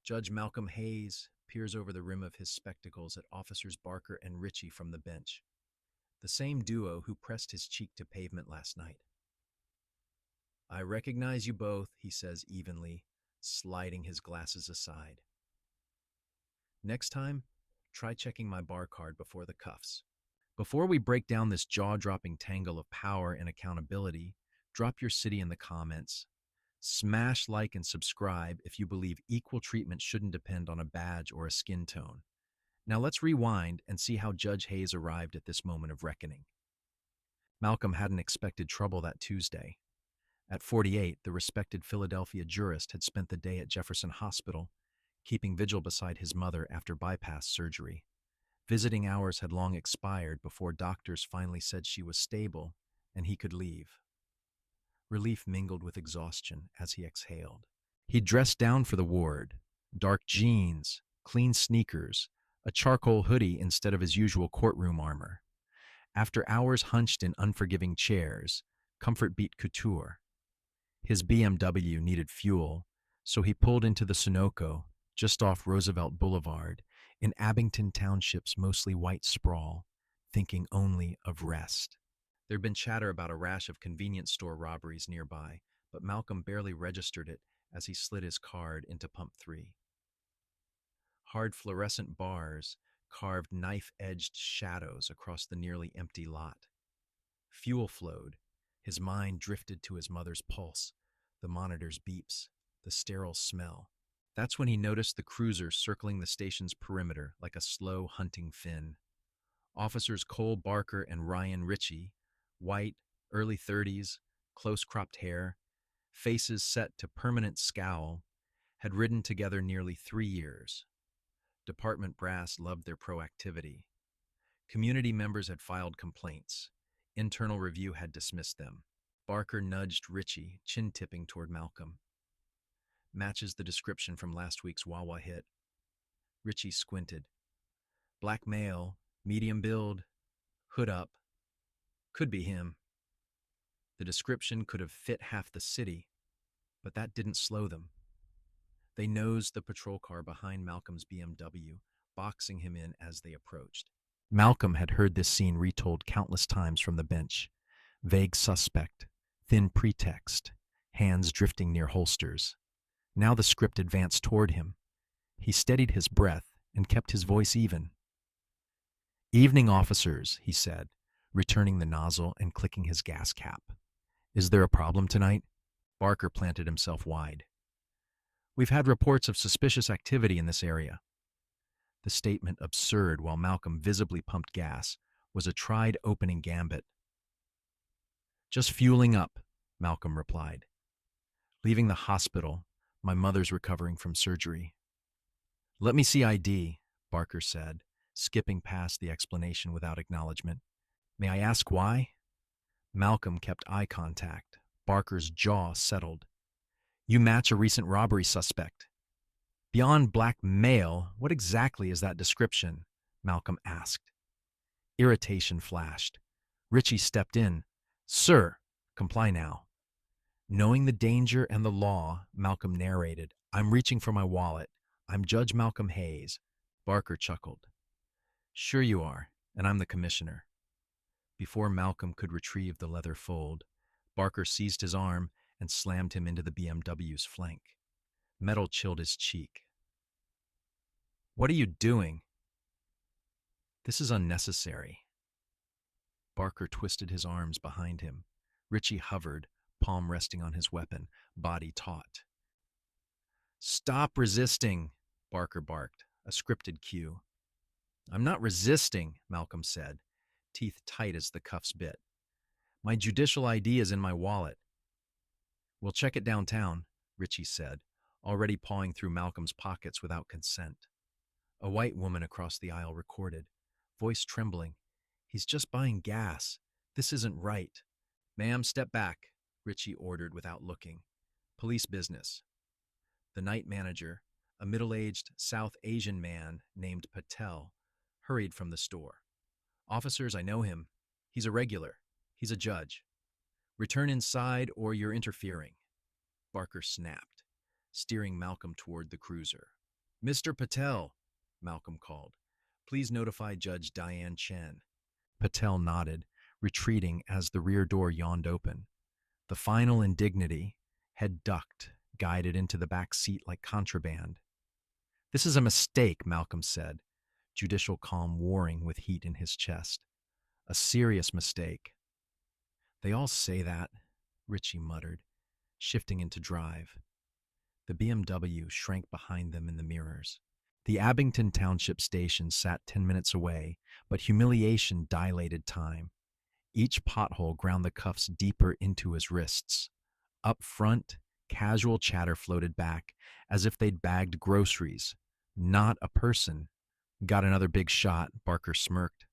Judge Malcolm Hayes peers over the rim of his spectacles at Officers Barker and Ritchie from the bench, the same duo who pressed his cheek to pavement last night. "I recognize you both," he says evenly, sliding his glasses aside. "Next time, try checking my bar card before the cuffs." Before we break down this jaw-dropping tangle of power and accountability, drop your city in the comments. Smash like and subscribe if you believe equal treatment shouldn't depend on a badge or a skin tone. Now let's rewind and see how Judge Hayes arrived at this moment of reckoning. Malcolm hadn't expected trouble that Tuesday. At 48, the respected Philadelphia jurist had spent the day at Jefferson Hospital, keeping vigil beside his mother after bypass surgery. Visiting hours had long expired before doctors finally said she was stable and he could leave. Relief mingled with exhaustion as he exhaled. He dressed down for the ward: dark jeans, clean sneakers, a charcoal hoodie instead of his usual courtroom armor. After hours hunched in unforgiving chairs, comfort beat couture. His BMW needed fuel, so he pulled into the Sunoco, just off Roosevelt Boulevard, in Abington Township's mostly white sprawl, thinking only of rest. There'd been chatter about a rash of convenience store robberies nearby, but Malcolm barely registered it as he slid his card into pump 3. Hard fluorescent bars carved knife-edged shadows across the nearly empty lot. Fuel flowed. His mind drifted to his mother's pulse, the monitor's beeps, the sterile smell. That's when he noticed the cruiser circling the station's perimeter like a slow hunting fin. Officers Cole Barker and Ryan Ritchie, white, early 30s, close-cropped hair, faces set to permanent scowl, had ridden together nearly 3 years. Department brass loved their proactivity. Community members had filed complaints. Internal review had dismissed them. Barker nudged Ritchie, chin-tipping toward Malcolm. "Matches the description from last week's Wawa hit." Ritchie squinted. "Black male, medium build, hood up. Could be him." The description could have fit half the city, but that didn't slow them. They nosed the patrol car behind Malcolm's BMW, boxing him in as they approached. Malcolm had heard this scene retold countless times from the bench. Vague suspect, thin pretext, hands drifting near holsters. Now the script advanced toward him. He steadied his breath and kept his voice even. "Evening, officers," he said, returning the nozzle and clicking his gas cap. "Is there a problem tonight?" Barker planted himself wide. "We've had reports of suspicious activity in this area." The statement, absurd while Malcolm visibly pumped gas, was a tried opening gambit. "Just fueling up," Malcolm replied. "Leaving the hospital. My mother's recovering from surgery." "Let me see ID," Barker said, skipping past the explanation without acknowledgement. "May I ask why?" Malcolm kept eye contact. Barker's jaw settled. "You match a recent robbery suspect." "Beyond black male, what exactly is that description?" Malcolm asked. Irritation flashed. Ritchie stepped in. "Sir, comply now." Knowing the danger and the law, Malcolm narrated, "I'm reaching for my wallet. I'm Judge Malcolm Hayes." Barker chuckled. "Sure you are, and I'm the commissioner." Before Malcolm could retrieve the leather fold, Barker seized his arm and slammed him into the BMW's flank. Metal chilled his cheek. "What are you doing?" "This is unnecessary." Barker twisted his arms behind him. Ritchie hovered, palm resting on his weapon, body taut. "Stop resisting," Barker barked, a scripted cue. "I'm not resisting," Malcolm said, teeth tight as the cuffs bit. "My judicial ID is in my wallet." "We'll check it downtown," Ritchie said, already pawing through Malcolm's pockets without consent. A white woman across the aisle recorded, voice trembling. "He's just buying gas. This isn't right." "Ma'am, step back," Ritchie ordered without looking. "Police business." The night manager, a middle-aged South Asian man named Patel, hurried from the store. "Officers, I know him. He's a regular. He's a judge. Return inside or you're interfering." Barker snapped, steering Malcolm toward the cruiser. Mr. Patel, Malcolm called. Please notify Judge Diane Chen. Patel nodded, retreating as the rear door yawned open. The final indignity, head ducked, guided into the back seat like contraband. This is a mistake, Malcolm said, judicial calm warring with heat in his chest. A serious mistake. They all say that, Richie muttered, shifting into drive. The BMW shrank behind them in the mirrors. The Abington Township station sat 10 minutes away, but humiliation dilated time. Each pothole ground the cuffs deeper into his wrists. Up front, casual chatter floated back, as if they'd bagged groceries. Not a person. Got another big shot, Barker smirked.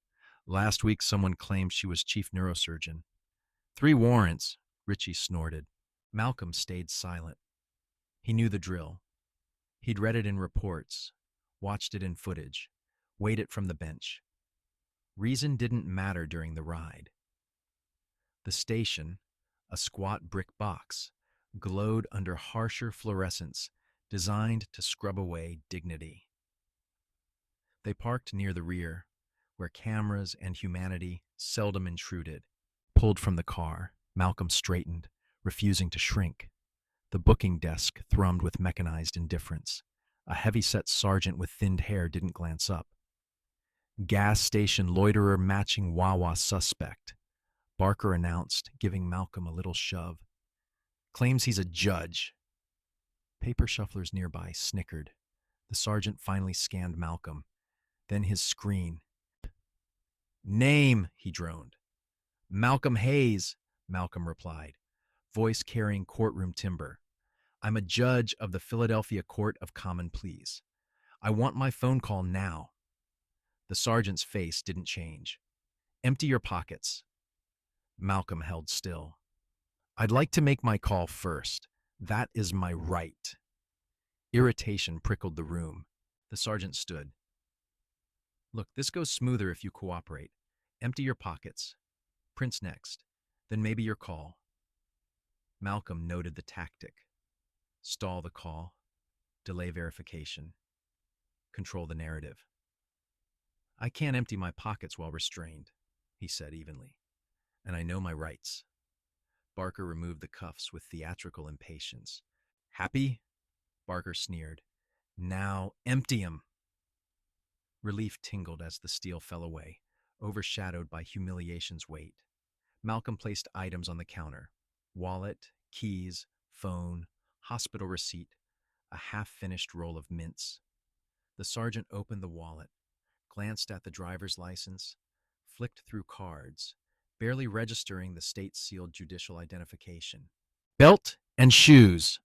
Last week someone claimed she was chief neurosurgeon. 3 warrants, Richie snorted. Malcolm stayed silent. He knew the drill. He'd read it in reports, watched it in footage, weighed it from the bench. Reason didn't matter during the ride. The station, a squat brick box, glowed under harsher fluorescence designed to scrub away dignity. They parked near the rear, where cameras and humanity seldom intruded. Pulled from the car, Malcolm straightened, refusing to shrink. The booking desk thrummed with mechanized indifference. A heavy-set sergeant with thinned hair didn't glance up. Gas station loiterer matching Wawa suspect, Barker announced, giving Malcolm a little shove. Claims he's a judge. Paper shufflers nearby snickered. The sergeant finally scanned Malcolm. Then his screen. Name, he droned. Malcolm Hayes, Malcolm replied, voice carrying courtroom timbre. I'm a judge of the Philadelphia Court of Common Pleas. I want my phone call now. The sergeant's face didn't change. Empty your pockets. Malcolm held still. I'd like to make my call first. That is my right. Irritation prickled the room. The sergeant stood. Look, this goes smoother if you cooperate. Empty your pockets. Prince next. Then maybe your call. Malcolm noted the tactic. Stall the call. Delay verification. Control the narrative. I can't empty my pockets while restrained, he said evenly. And I know my rights. Barker removed the cuffs with theatrical impatience. Happy? Barker sneered. Now empty 'em. Relief tingled as the steel fell away, overshadowed by humiliation's weight. Malcolm placed items on the counter. Wallet, keys, phone, hospital receipt, a half-finished roll of mints. The sergeant opened the wallet, glanced at the driver's license, flicked through cards, barely registering the state-sealed judicial identification. Belt and shoes,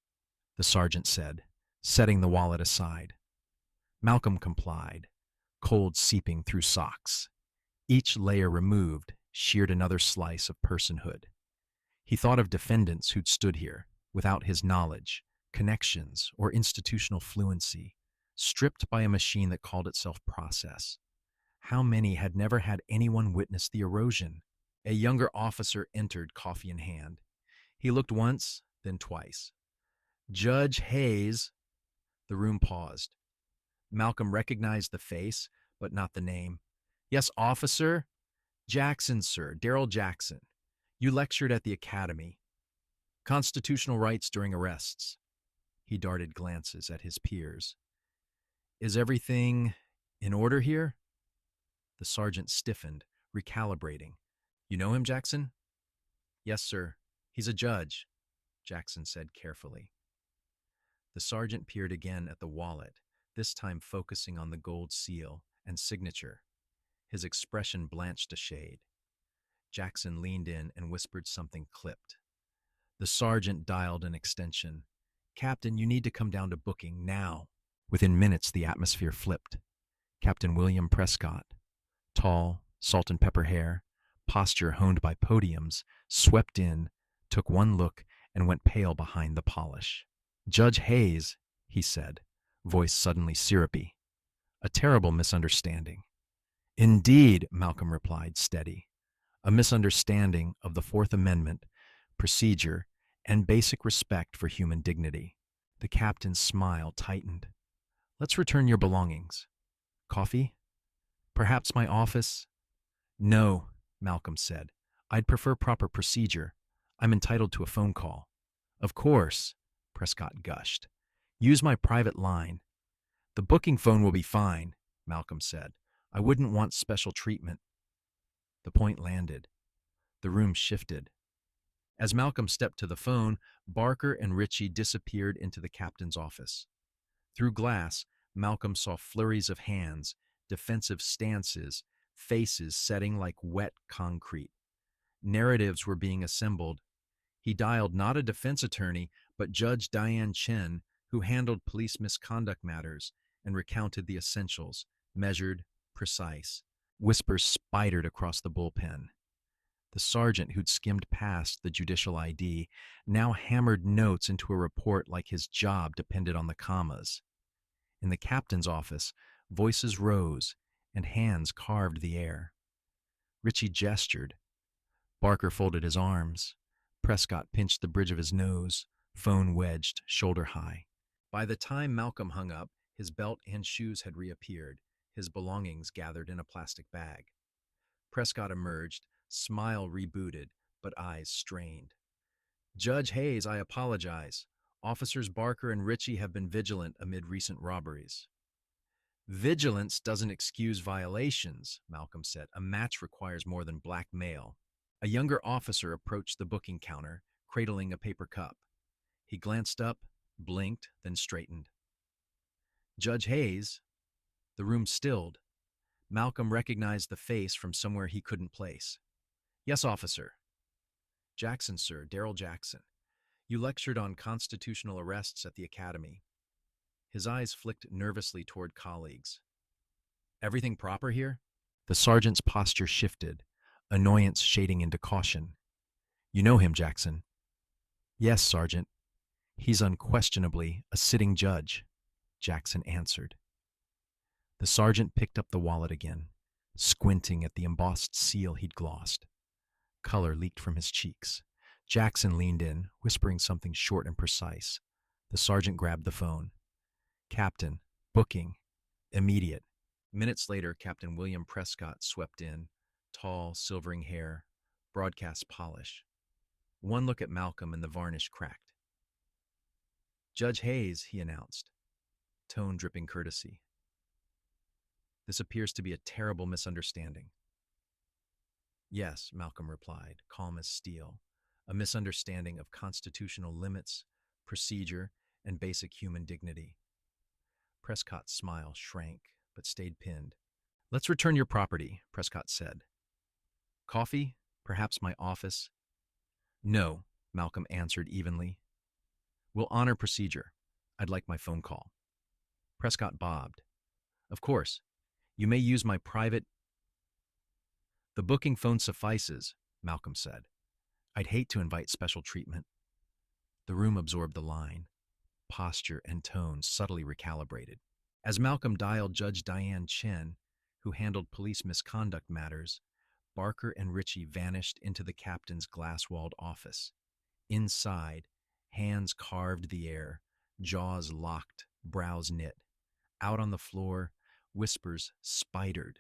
the sergeant said, setting the wallet aside. Malcolm complied, cold seeping through socks. Each layer removed sheared another slice of personhood. He thought of defendants who'd stood here, without his knowledge, connections, or institutional fluency, stripped by a machine that called itself process. How many had never had anyone witness the erosion? A younger officer entered, coffee in hand. He looked once, then twice. Judge Hayes. The room paused. Malcolm recognized the face, but not the name. Yes, officer. Jackson, sir. Darrell Jackson. You lectured at the academy. Constitutional rights during arrests. He darted glances at his peers. Is everything in order here? The sergeant stiffened, recalibrating. You know him, Jackson? Yes, sir. He's a judge, Jackson said carefully. The sergeant peered again at the wallet, this time focusing on the gold seal and signature. His expression blanched a shade. Jackson leaned in and whispered something clipped. The sergeant dialed an extension. Captain, you need to come down to booking now. Within minutes, the atmosphere flipped. Captain William Prescott, tall, salt and pepper hair, posture honed by podiums, swept in, took one look, and went pale behind the polish. Judge Hayes, he said, voice suddenly syrupy. A terrible misunderstanding. Indeed, Malcolm replied, steady. A misunderstanding of the Fourth Amendment, procedure, and basic respect for human dignity. The captain's smile tightened. Let's return your belongings. Coffee? Perhaps my office? No, Malcolm said. I'd prefer proper procedure. I'm entitled to a phone call. Of course, Prescott gushed. Use my private line. The booking phone will be fine, Malcolm said. I wouldn't want special treatment. The point landed. The room shifted. As Malcolm stepped to the phone, Barker and Ritchie disappeared into the captain's office. Through glass, Malcolm saw flurries of hands, defensive stances, faces setting like wet concrete. Narratives were being assembled. He dialed not a defense attorney, but Judge Diane Chen, who handled police misconduct matters and recounted the essentials, measured, precise. Whispers spidered across the bullpen. The sergeant who'd skimmed past the judicial ID now hammered notes into a report like his job depended on the commas. In the captain's office, voices rose and hands carved the air. Ritchie gestured. Barker folded his arms. Prescott pinched the bridge of his nose, phone wedged shoulder high. By the time Malcolm hung up, his belt and shoes had reappeared, his belongings gathered in a plastic bag. Prescott emerged, smile rebooted, but eyes strained. Judge Hayes, I apologize. Officers Barker and Ritchie have been vigilant amid recent robberies. Vigilance doesn't excuse violations, Malcolm said. A match requires more than blackmail. A younger officer approached the booking counter, cradling a paper cup. He glanced up, blinked, then straightened. Judge Hayes. The room stilled. Malcolm recognized the face from somewhere he couldn't place. Yes, officer. Jackson, sir, Darrell Jackson. You lectured on constitutional arrests at the academy. His eyes flicked nervously toward colleagues. Everything proper here? The sergeant's posture shifted, annoyance shading into caution. You know him, Jackson. Yes, Sergeant. He's unquestionably a sitting judge, Jackson answered. The sergeant picked up the wallet again, squinting at the embossed seal he'd glossed. Color leaked from his cheeks. Jackson leaned in, whispering something short and precise. The sergeant grabbed the phone. Captain, booking, immediate. Minutes later, Captain William Prescott swept in, tall, silvering hair, broadcast polish. One look at Malcolm and the varnish cracked. Judge Hayes, he announced, tone dripping courtesy. This appears to be a terrible misunderstanding. Yes, Malcolm replied, calm as steel, a misunderstanding of constitutional limits, procedure, and basic human dignity. Prescott's smile shrank, but stayed pinned. Let's return your property, Prescott said. Coffee? Perhaps my office? No, Malcolm answered evenly. We'll honor procedure. I'd like my phone call. Prescott bobbed. Of course. You may use my private... The booking phone suffices, Malcolm said. I'd hate to invite special treatment. The room absorbed the line. Posture and tone subtly recalibrated. As Malcolm dialed Judge Diane Chen, who handled police misconduct matters, Barker and Ritchie vanished into the captain's glass-walled office. Inside, hands carved the air, jaws locked, brows knit. Out on the floor, whispers spidered.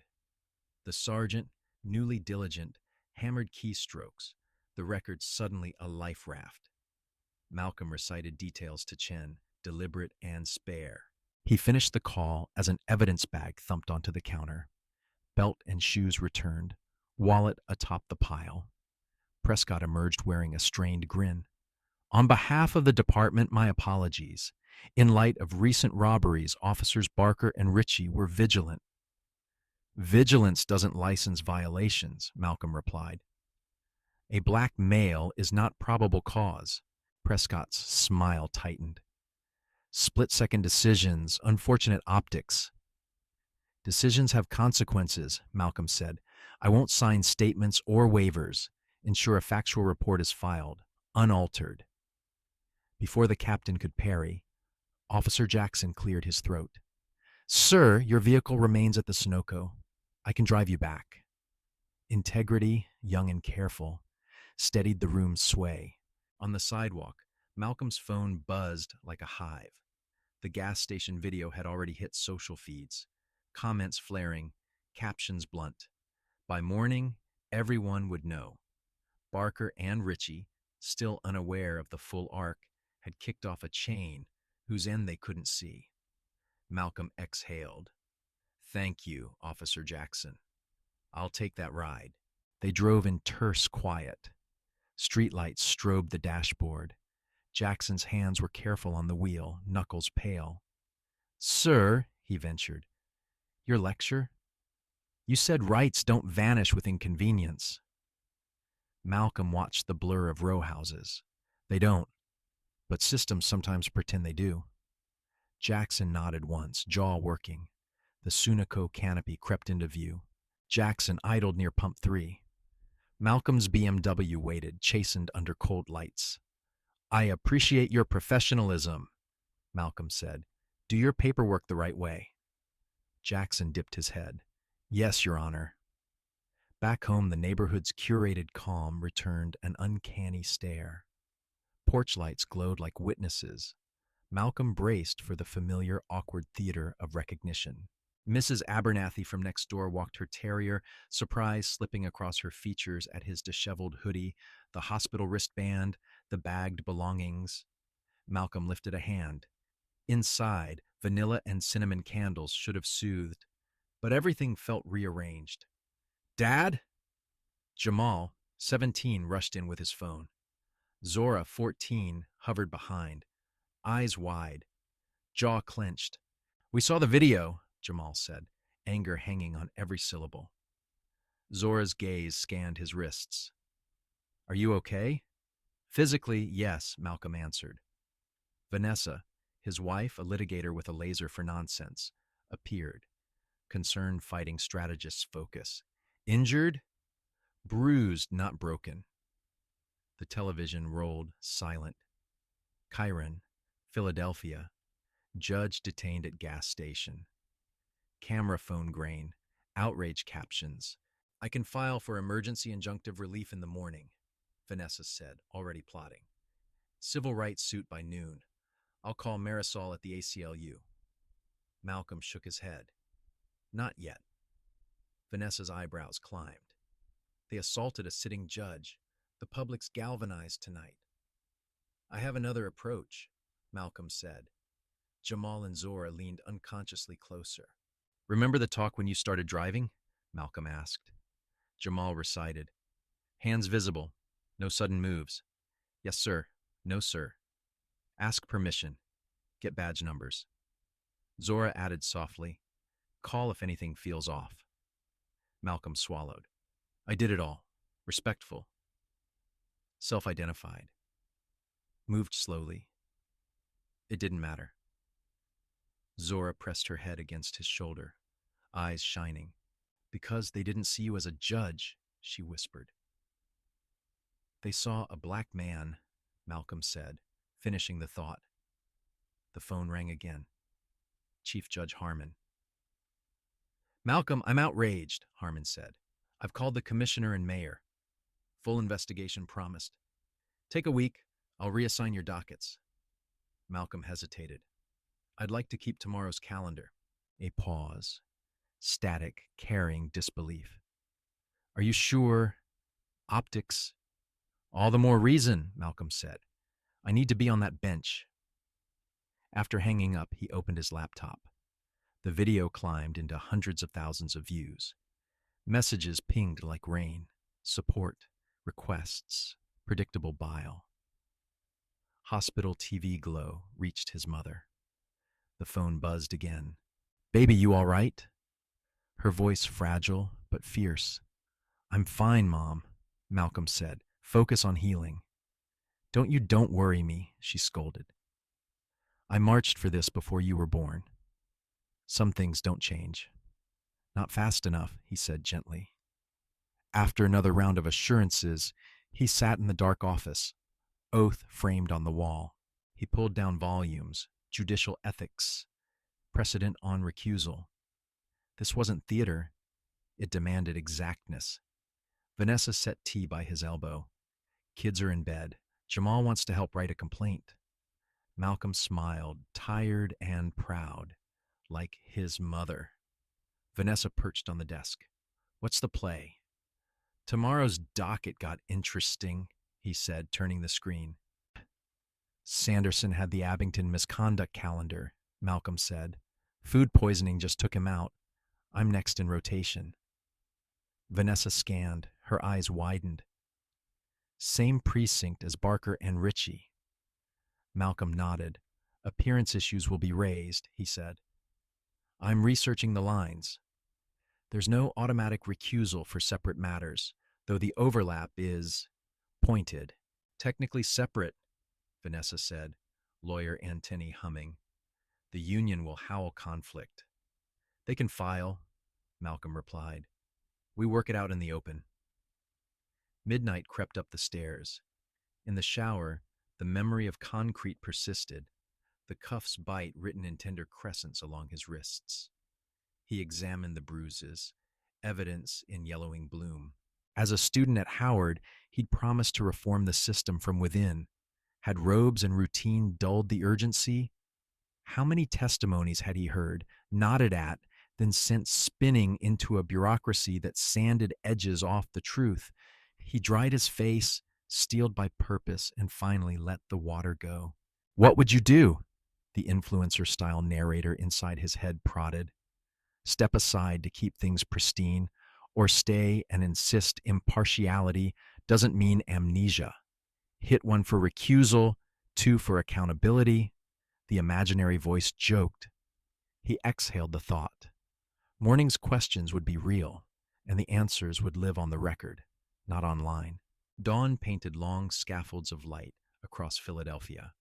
The sergeant, newly diligent, hammered keystrokes, the record suddenly a life raft. Malcolm recited details to Chen, deliberate and spare. He finished the call as an evidence bag thumped onto the counter. Belt and shoes returned, wallet atop the pile. Prescott emerged wearing a strained grin. On behalf of the department, my apologies. In light of recent robberies, officers Barker and Ritchie were vigilant. Vigilance doesn't license violations, Malcolm replied. A black male is not probable cause. Prescott's smile tightened. Split-second decisions, unfortunate optics. Decisions have consequences, Malcolm said. I won't sign statements or waivers. Ensure a factual report is filed, unaltered. Before the captain could parry, Officer Jackson cleared his throat. Sir, your vehicle remains at the Sunoco. I can drive you back. Integrity, young and careful, steadied the room's sway. On the sidewalk, Malcolm's phone buzzed like a hive. The gas station video had already hit social feeds, comments flaring, captions blunt. By morning, everyone would know. Barker and Ritchie, still unaware of the full arc, had kicked off a chain whose end they couldn't see. Malcolm exhaled. "Thank you, Officer Jackson. I'll take that ride." They drove in terse quiet. Streetlights strobed the dashboard. Jackson's hands were careful on the wheel, knuckles pale. "Sir," he ventured, "your lecture? You said rights don't vanish with inconvenience." Malcolm watched the blur of row houses. "They don't, but systems sometimes pretend they do." Jackson nodded once, jaw working. The Sunico canopy crept into view. Jackson idled near pump 3. Malcolm's BMW waited, chastened under cold lights. "I appreciate your professionalism," Malcolm said. "Do your paperwork the right way." Jackson dipped his head. "Yes, Your Honor." Back home, the neighborhood's curated calm returned an uncanny stare. Porch lights glowed like witnesses. Malcolm braced for the familiar, awkward theater of recognition. Mrs. Abernathy from next door walked her terrier, surprise slipping across her features at his disheveled hoodie, the hospital wristband, the bagged belongings. Malcolm lifted a hand. Inside, vanilla and cinnamon candles should have soothed, but everything felt rearranged. "Dad?" Jamal, 17, rushed in with his phone. Zora, 14, hovered behind, eyes wide, jaw clenched. "We saw the video," Jamal said, anger hanging on every syllable. Zora's gaze scanned his wrists. "Are you okay?" "Physically, yes," Malcolm answered. Vanessa, his wife, a litigator with a laser for nonsense, appeared. Concerned fighting strategist's focus. "Injured?" "Bruised, not broken." The television rolled silent. Chiron, Philadelphia. Judge detained at gas station. Camera phone grain. Outrage captions. "I can file for emergency injunctive relief in the morning," Vanessa said, already plotting. "Civil rights suit by noon. I'll call Marisol at the ACLU." Malcolm shook his head. "Not yet." Vanessa's eyebrows climbed. "They assaulted a sitting judge. The public's galvanized tonight." "I have another approach," Malcolm said. Jamal and Zora leaned unconsciously closer. "Remember the talk when you started driving?" Malcolm asked. Jamal recited. "Hands visible. No sudden moves. Yes, sir. No, sir. Ask permission. Get badge numbers." Zora added softly, "Call if anything feels off." Malcolm swallowed. "I did it all. Respectful. Self-identified. Moved slowly. It didn't matter." Zora pressed her head against his shoulder, eyes shining. "Because they didn't see you as a judge," she whispered. "They saw a black man," Malcolm said, finishing the thought. The phone rang again. Chief Judge Harmon. "Malcolm, I'm outraged," Harmon said. "I've called the commissioner and mayor. Full investigation promised. Take a week. I'll reassign your dockets." Malcolm hesitated. "I'd like to keep tomorrow's calendar." A pause. Static, carrying disbelief. "Are you sure? Optics?" "All the more reason," Malcolm said. "I need to be on that bench." After hanging up, he opened his laptop. The video climbed into hundreds of thousands of views. Messages pinged like rain. Support, requests, predictable bile. Hospital TV glow reached his mother. The phone buzzed again. "Baby, you all right?" Her voice fragile but fierce. "I'm fine, Mom," Malcolm said. "Focus on healing." Don't worry me," she scolded. "I marched for this before you were born. Some things don't change." "Not fast enough," he said gently. After another round of assurances, he sat in the dark office, oath framed on the wall. He pulled down volumes, judicial ethics, precedent on recusal. This wasn't theater. It demanded exactness. Vanessa set tea by his elbow. Kids are in bed. Jamal wants to help write a complaint. Malcolm smiled, tired and proud, like his mother. Vanessa perched on the desk. What's the play? Tomorrow's docket got interesting, he said, turning the screen. Sanderson had the Abington misconduct calendar, Malcolm said. Food poisoning just took him out. I'm next in rotation. Vanessa scanned, her eyes widened. Same precinct as Barker and Ritchie. Malcolm nodded. Appearance issues will be raised, he said. I'm researching the lines. There's no automatic recusal for separate matters, though the overlap is pointed. Technically separate, Vanessa said, lawyer antennae humming. The union will howl conflict. They can file, Malcolm replied. We work it out in the open. Midnight crept up the stairs. In the shower, the memory of concrete persisted, the cuff's bite written in tender crescents along his wrists. He examined the bruises, evidence in yellowing bloom. As a student at Howard, he'd promised to reform the system from within. Had robes and routine dulled the urgency? How many testimonies had he heard, nodded at, then sent spinning into a bureaucracy that sanded edges off the truth? He dried his face, steeled by purpose, and finally let the water go. What would you do? The influencer-style narrator inside his head prodded. Step aside to keep things pristine, or stay and insist impartiality doesn't mean amnesia. Hit one for recusal, two for accountability. The imaginary voice joked. He exhaled the thought. Morning's questions would be real, and the answers would live on the record, not online. Dawn painted long scaffolds of light across Philadelphia.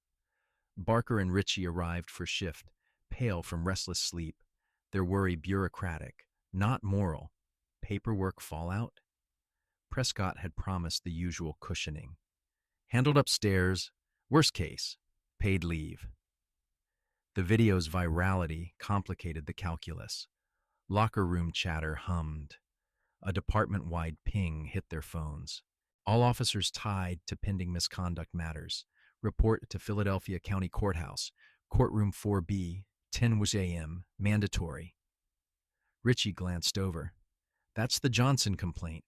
Barker and Ritchie arrived for shift, pale from restless sleep, their worry bureaucratic, not moral. Paperwork fallout? Prescott had promised the usual cushioning. Handled upstairs, worst case, paid leave. The video's virality complicated the calculus. Locker room chatter hummed. A department-wide ping hit their phones. All officers tied to pending misconduct matters. Report to Philadelphia County Courthouse, courtroom 4B, 10 a.m., mandatory. Ritchie glanced over. That's the Johnson complaint.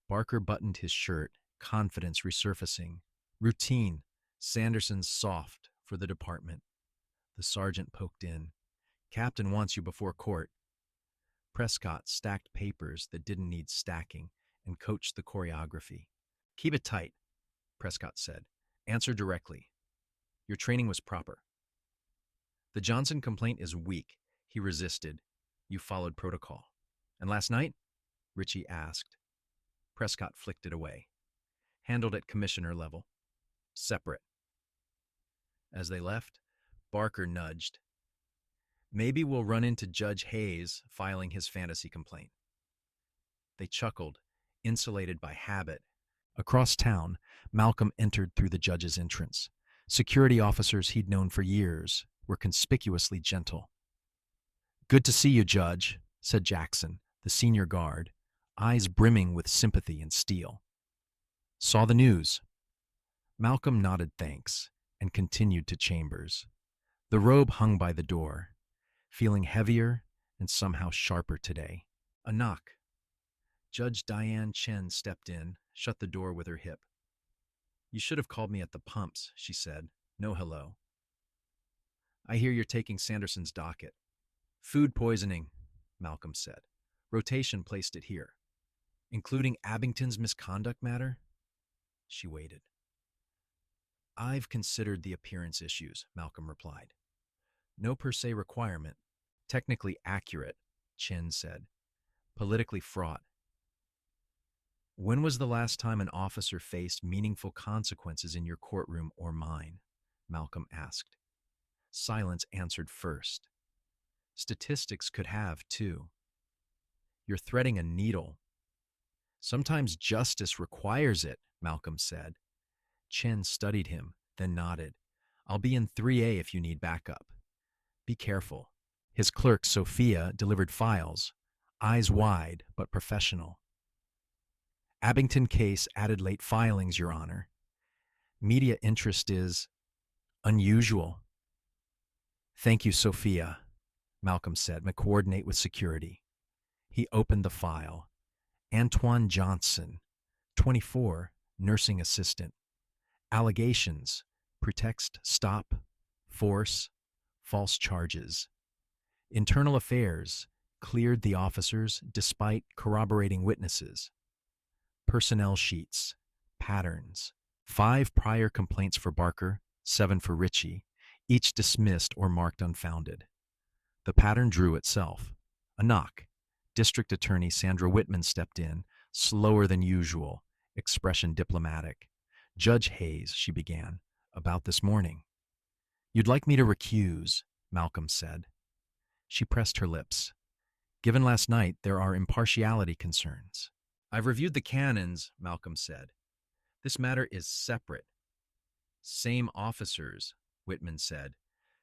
Barker buttoned his shirt, confidence resurfacing. Routine. Sanderson's soft for the department. The sergeant poked in. Captain wants you before court. Prescott stacked papers that didn't need stacking and coached the choreography. Keep it tight, Prescott said. Answer directly. Your training was proper. The Johnson complaint is weak. He resisted. You followed protocol. And last night? Ritchie asked. Prescott flicked it away. Handled at commissioner level. Separate. As they left, Barker nudged. Maybe we'll run into Judge Hayes filing his fantasy complaint. They chuckled, insulated by habit. Across town, Malcolm entered through the judge's entrance. Security officers he'd known for years were conspicuously gentle. Good to see you, Judge, said Jackson, the senior guard, eyes brimming with sympathy and steel. Saw the news. Malcolm nodded thanks and continued to chambers. The robe hung by the door, feeling heavier and somehow sharper today. A knock. Judge Diane Chen stepped in, shut the door with her hip. You should have called me at the pumps, she said. No hello. I hear you're taking Sanderson's docket. Food poisoning, Malcolm said. Rotation placed it here. Including Abington's misconduct matter? She waited. I've considered the appearance issues, Malcolm replied. No per se requirement. Technically accurate, Chen said. Politically fraught. When was the last time an officer faced meaningful consequences in your courtroom or mine? Malcolm asked. Silence answered first. Statistics could have, too. You're threading a needle. Sometimes justice requires it, Malcolm said. Chen studied him, then nodded. I'll be in 3A if you need backup. Be careful. His clerk, Sophia, delivered files, eyes wide but professional. Abington case added late filings, Your Honor. Media interest is... Unusual. Thank you, Sophia, Malcolm said. Coordinate with security. He opened the file. Antoine Johnson, 24, nursing assistant. Allegations, pretext, stop, force, false charges. Internal Affairs cleared the officers despite corroborating witnesses. Personnel sheets, patterns. 5 prior complaints for Barker, 7 for Ritchie, each dismissed or marked unfounded. The pattern drew itself. A knock. District Attorney Sandra Whitman stepped in, slower than usual, expression diplomatic. Judge Hayes, she began, about this morning. You'd like me to recuse, Malcolm said. She pressed her lips. Given last night, there are impartiality concerns. I've reviewed the canons, Malcolm said. This matter is separate. Same officers, Whitman said.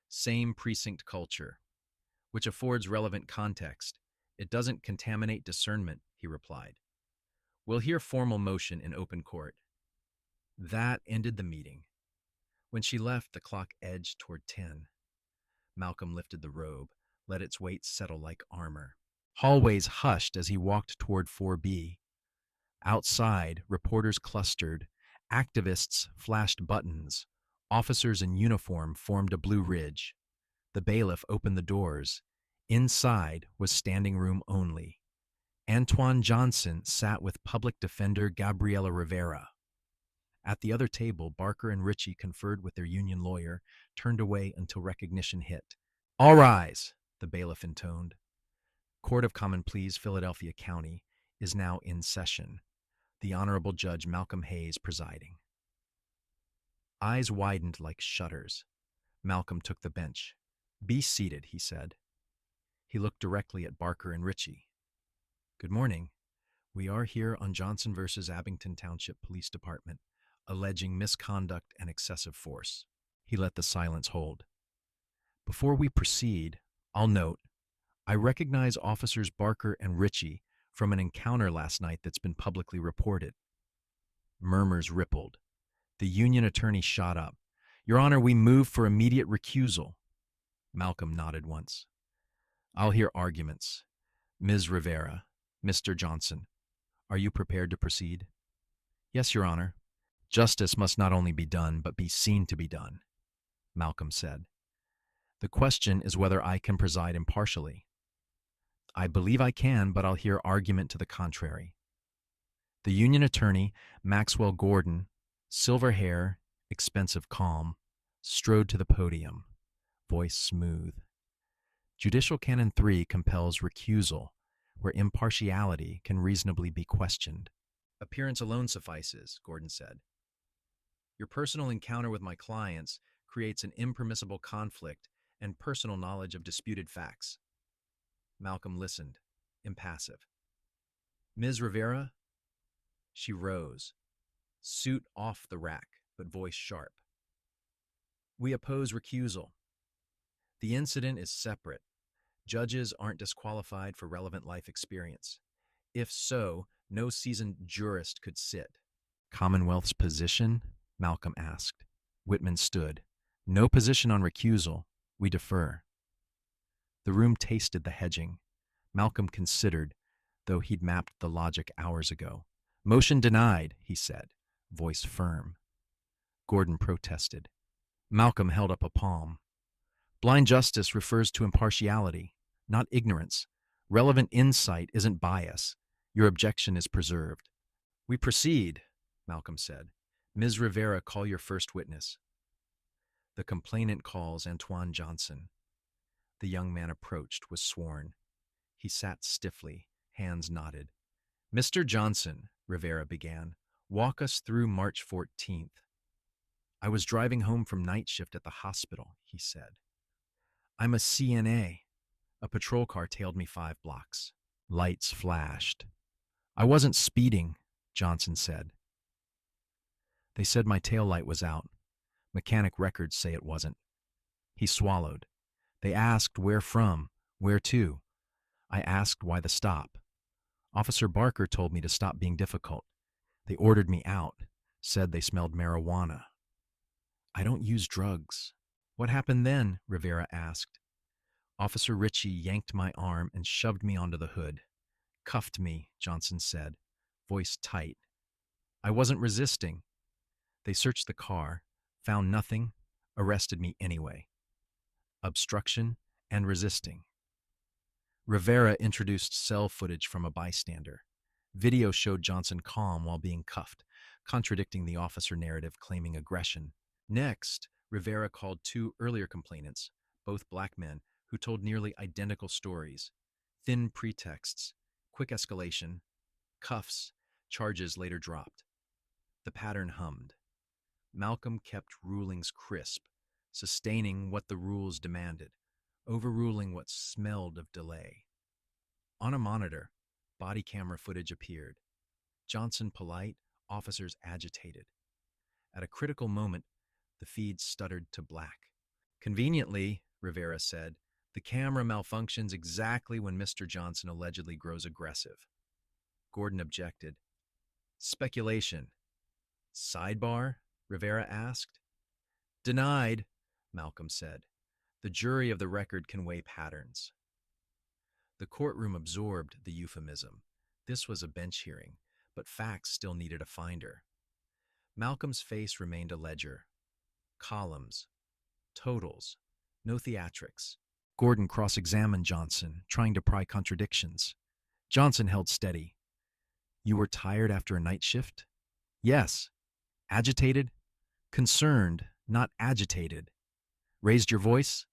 Same precinct culture, which affords relevant context. It doesn't contaminate discernment, he replied. We'll hear formal motion in open court. That ended the meeting. When she left, the clock edged toward 10. Malcolm lifted the robe, let its weight settle like armor. Hallways hushed as he walked toward 4B. Outside, reporters clustered, activists flashed buttons, officers in uniform formed a blue ridge. The bailiff opened the doors. Inside was standing room only. Antoine Johnson sat with public defender Gabriela Rivera. At the other table, Barker and Ritchie conferred with their union lawyer, turned away until recognition hit. All rise, the bailiff intoned. Court of Common Pleas, Philadelphia County, is now in session. The Honorable Judge Malcolm Hayes presiding. Eyes widened like shutters. Malcolm took the bench. Be seated, he said. He looked directly at Barker and Ritchie. Good morning. We are here on Johnson versus Abington Township Police Department, alleging misconduct and excessive force. He let the silence hold. Before we proceed, I'll note, I recognize Officers Barker and Ritchie from an encounter last night that's been publicly reported. Murmurs rippled. The union attorney shot up. Your Honor, we move for immediate recusal. Malcolm nodded once. I'll hear arguments. Ms. Rivera, Mr. Johnson, are you prepared to proceed? Yes, Your Honor. Justice must not only be done, but be seen to be done, Malcolm said. The question is whether I can preside impartially. I believe I can, but I'll hear argument to the contrary. The union attorney, Maxwell Gordon, silver hair, expensive calm, strode to the podium, voice smooth. Judicial Canon 3 compels recusal, where impartiality can reasonably be questioned. Appearance alone suffices, Gordon said. Your personal encounter with my clients creates an impermissible conflict and personal knowledge of disputed facts. Malcolm listened, impassive. Ms. Rivera? She rose, suit off the rack, but voice sharp. We oppose recusal. The incident is separate. Judges aren't disqualified for relevant life experience. If so, no seasoned jurist could sit. Commonwealth's position? Malcolm asked. Whitman stood. No position on recusal. We defer. The room tasted the hedging. Malcolm considered, though he'd mapped the logic hours ago. Motion denied, he said, voice firm. Gordon protested. Malcolm held up a palm. Blind justice refers to impartiality, not ignorance. Relevant insight isn't bias. Your objection is preserved. We proceed, Malcolm said. Ms. Rivera, call your first witness. The complainant calls Antoine Johnson. The young man approached, was sworn. He sat stiffly, hands knotted. Mr. Johnson, Rivera began, walk us through March 14th. I was driving home from night shift at the hospital, he said. I'm a CNA. A patrol car tailed me 5 blocks. Lights flashed. I wasn't speeding, Johnson said. They said my taillight was out. Mechanic records say it wasn't. He swallowed. They asked where from, where to. I asked why the stop. Officer Barker told me to stop being difficult. They ordered me out, said they smelled marijuana. I don't use drugs. What happened then? Rivera asked. Officer Ritchie yanked my arm and shoved me onto the hood. Cuffed me, Johnson said, voice tight. I wasn't resisting. They searched the car, found nothing, arrested me anyway. Obstruction and resisting. Rivera introduced cell footage from a bystander. Video showed Johnson calm while being cuffed, contradicting the officer narrative claiming aggression. Next, Rivera called two earlier complainants, both black men, who told nearly identical stories. Thin pretexts, quick escalation, cuffs, charges later dropped. The pattern hummed. Malcolm kept rulings crisp, sustaining what the rules demanded, overruling what smelled of delay. On a monitor, body camera footage appeared. Johnson polite, officers agitated. At a critical moment, the feed stuttered to black. Conveniently, Rivera said, the camera malfunctions exactly when Mr. Johnson allegedly grows aggressive. Gordon objected. Speculation. Sidebar? Rivera asked. Denied, Malcolm said. The jury of the record can weigh patterns. The courtroom absorbed the euphemism. This was a bench hearing, but facts still needed a finder. Malcolm's face remained a ledger. Columns, totals, no theatrics. Gordon cross-examined Johnson, trying to pry contradictions. Johnson held steady. You were tired after a night shift? Yes. Agitated? Concerned, not agitated. Raised your voice?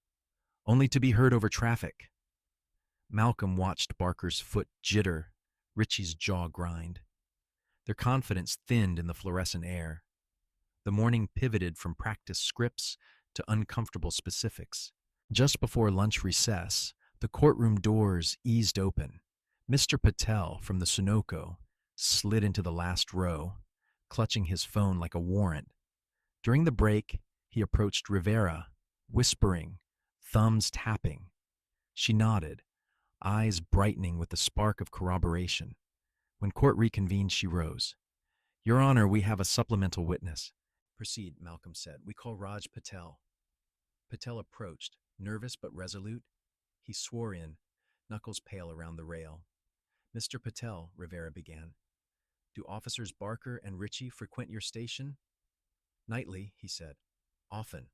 Only to be heard over traffic. Malcolm watched Barker's foot jitter, Ritchie's jaw grind. Their confidence thinned in the fluorescent air. The morning pivoted from practice scripts to uncomfortable specifics. Just before lunch recess, the courtroom doors eased open. Mr. Patel from the Sunoco slid into the last row, clutching his phone like a warrant. During the break, he approached Rivera, whispering, thumbs tapping. She nodded, eyes brightening with the spark of corroboration. When court reconvened, she rose. Your Honor, we have a supplemental witness. Proceed, Malcolm said. We call Raj Patel. Patel approached, nervous but resolute. He swore in, knuckles pale around the rail. Mr. Patel, Rivera began. Do officers Barker and Ritchie frequent your station? Nightly, he said. Often.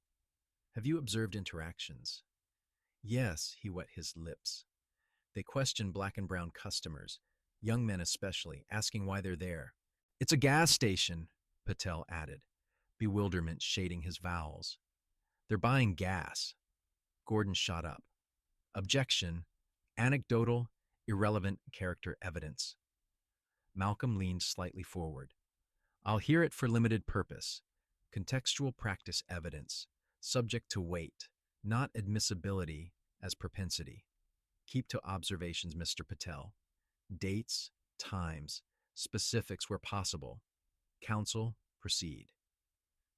Have you observed interactions? Yes, he wet his lips. They question black and brown customers, young men especially, asking why they're there. It's a gas station, Patel added, bewilderment shading his vowels. They're buying gas. Gordon shot up. Objection, anecdotal, irrelevant character evidence. Malcolm leaned slightly forward. I'll hear it for limited purpose. Contextual practice evidence, subject to weight, not admissibility as propensity. Keep to observations, Mr. Patel. Dates, times, specifics where possible. Counsel, proceed.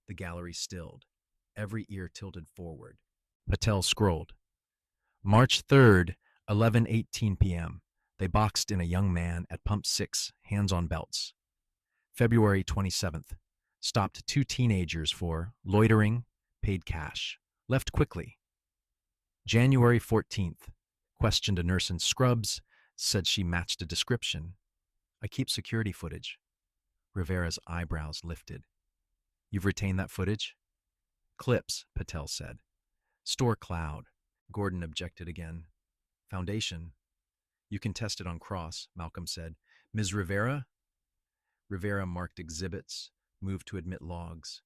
The gallery stilled, every ear tilted forward. Patel scrolled. March 3rd, 11:18 p.m. They boxed in a young man at Pump 6, hands on belts. February 27th. Stopped two teenagers for loitering, paid cash. Left quickly. January 14th. Questioned a nurse in scrubs, said she matched a description. I keep security footage. Rivera's eyebrows lifted. You've retained that footage? Clips, Patel said. Store cloud. Gordon objected again. Foundation. You can test it on cross, Malcolm said. Ms. Rivera? Rivera marked exhibits, moved to admit logs.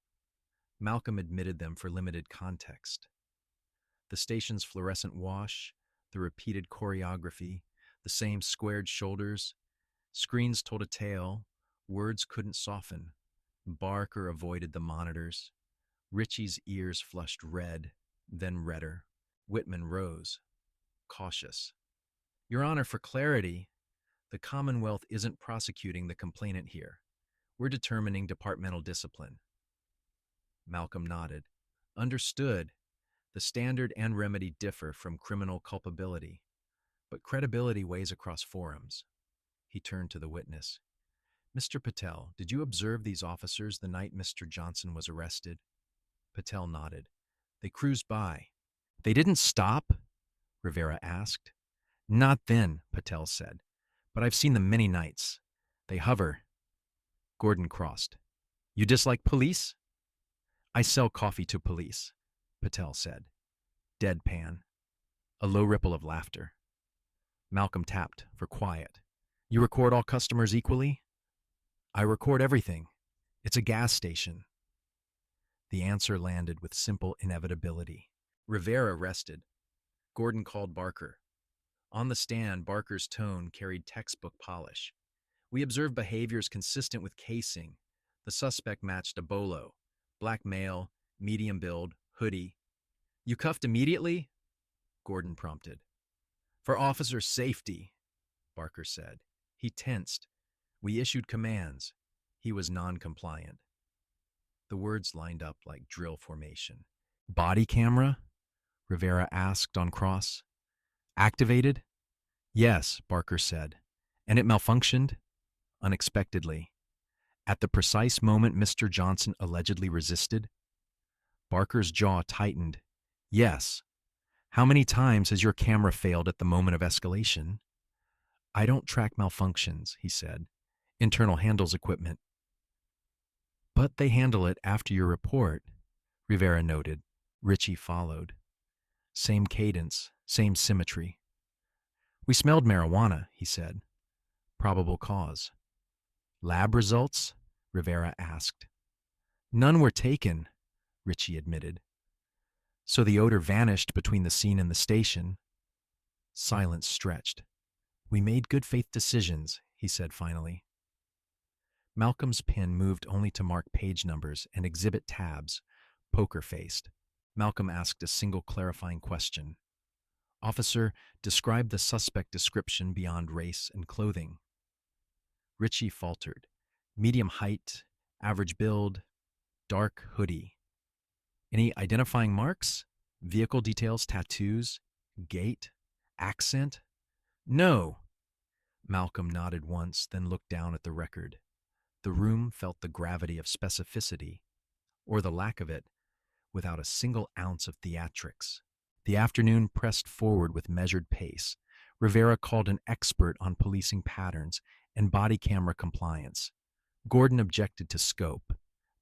Malcolm admitted them for limited context. The station's fluorescent wash, the repeated choreography, the same squared shoulders. Screens told a tale, words couldn't soften. Barker avoided the monitors. Ritchie's ears flushed red, then redder. Whitman rose, cautious. Your Honor, for clarity, the Commonwealth isn't prosecuting the complainant here. We're determining departmental discipline. Malcolm nodded. Understood. The standard and remedy differ from criminal culpability, but credibility weighs across forums. He turned to the witness. Mr. Patel, did you observe these officers the night Mr. Johnson was arrested? Patel nodded. They cruised by. They didn't stop? Rivera asked. Not then, Patel said. But I've seen them many nights. They hover. Gordon crossed. You dislike police? I sell coffee to police, Patel said. Deadpan. A low ripple of laughter. Malcolm tapped for quiet. You record all customers equally? I record everything. It's a gas station. The answer landed with simple inevitability. Rivera rested. Gordon called Barker. On the stand, Barker's tone carried textbook polish. We observed behaviors consistent with casing. The suspect matched a bolo. Black male, medium build, hoodie. You cuffed immediately? Gordon prompted. For officer safety, Barker said. He tensed. We issued commands. He was non-compliant. The words lined up like drill formation. Body camera? Rivera asked on cross. Activated? Yes, Barker said. And it malfunctioned? Unexpectedly. At the precise moment Mr. Johnson allegedly resisted? Barker's jaw tightened. Yes. How many times has your camera failed at the moment of escalation? I don't track malfunctions, he said. Internal handles equipment. But they handle it after your report, Rivera noted. Ritchie followed. Same cadence, same symmetry. We smelled marijuana, he said. Probable cause. Lab results? Rivera asked. None were taken, Ritchie admitted. So the odor vanished between the scene and the station. Silence stretched. We made good faith decisions, he said finally. Malcolm's pen moved only to mark page numbers and exhibit tabs, poker-faced. Malcolm asked a single clarifying question. Officer, describe the suspect description beyond race and clothing. Ritchie faltered. Medium height, average build, dark hoodie. Any identifying marks? Vehicle details, tattoos, gait, accent? No. Malcolm nodded once, then looked down at the record. The room felt the gravity of specificity, or the lack of it, without a single ounce of theatrics. The afternoon pressed forward with measured pace. Rivera called an expert on policing patterns and body camera compliance. Gordon objected to scope.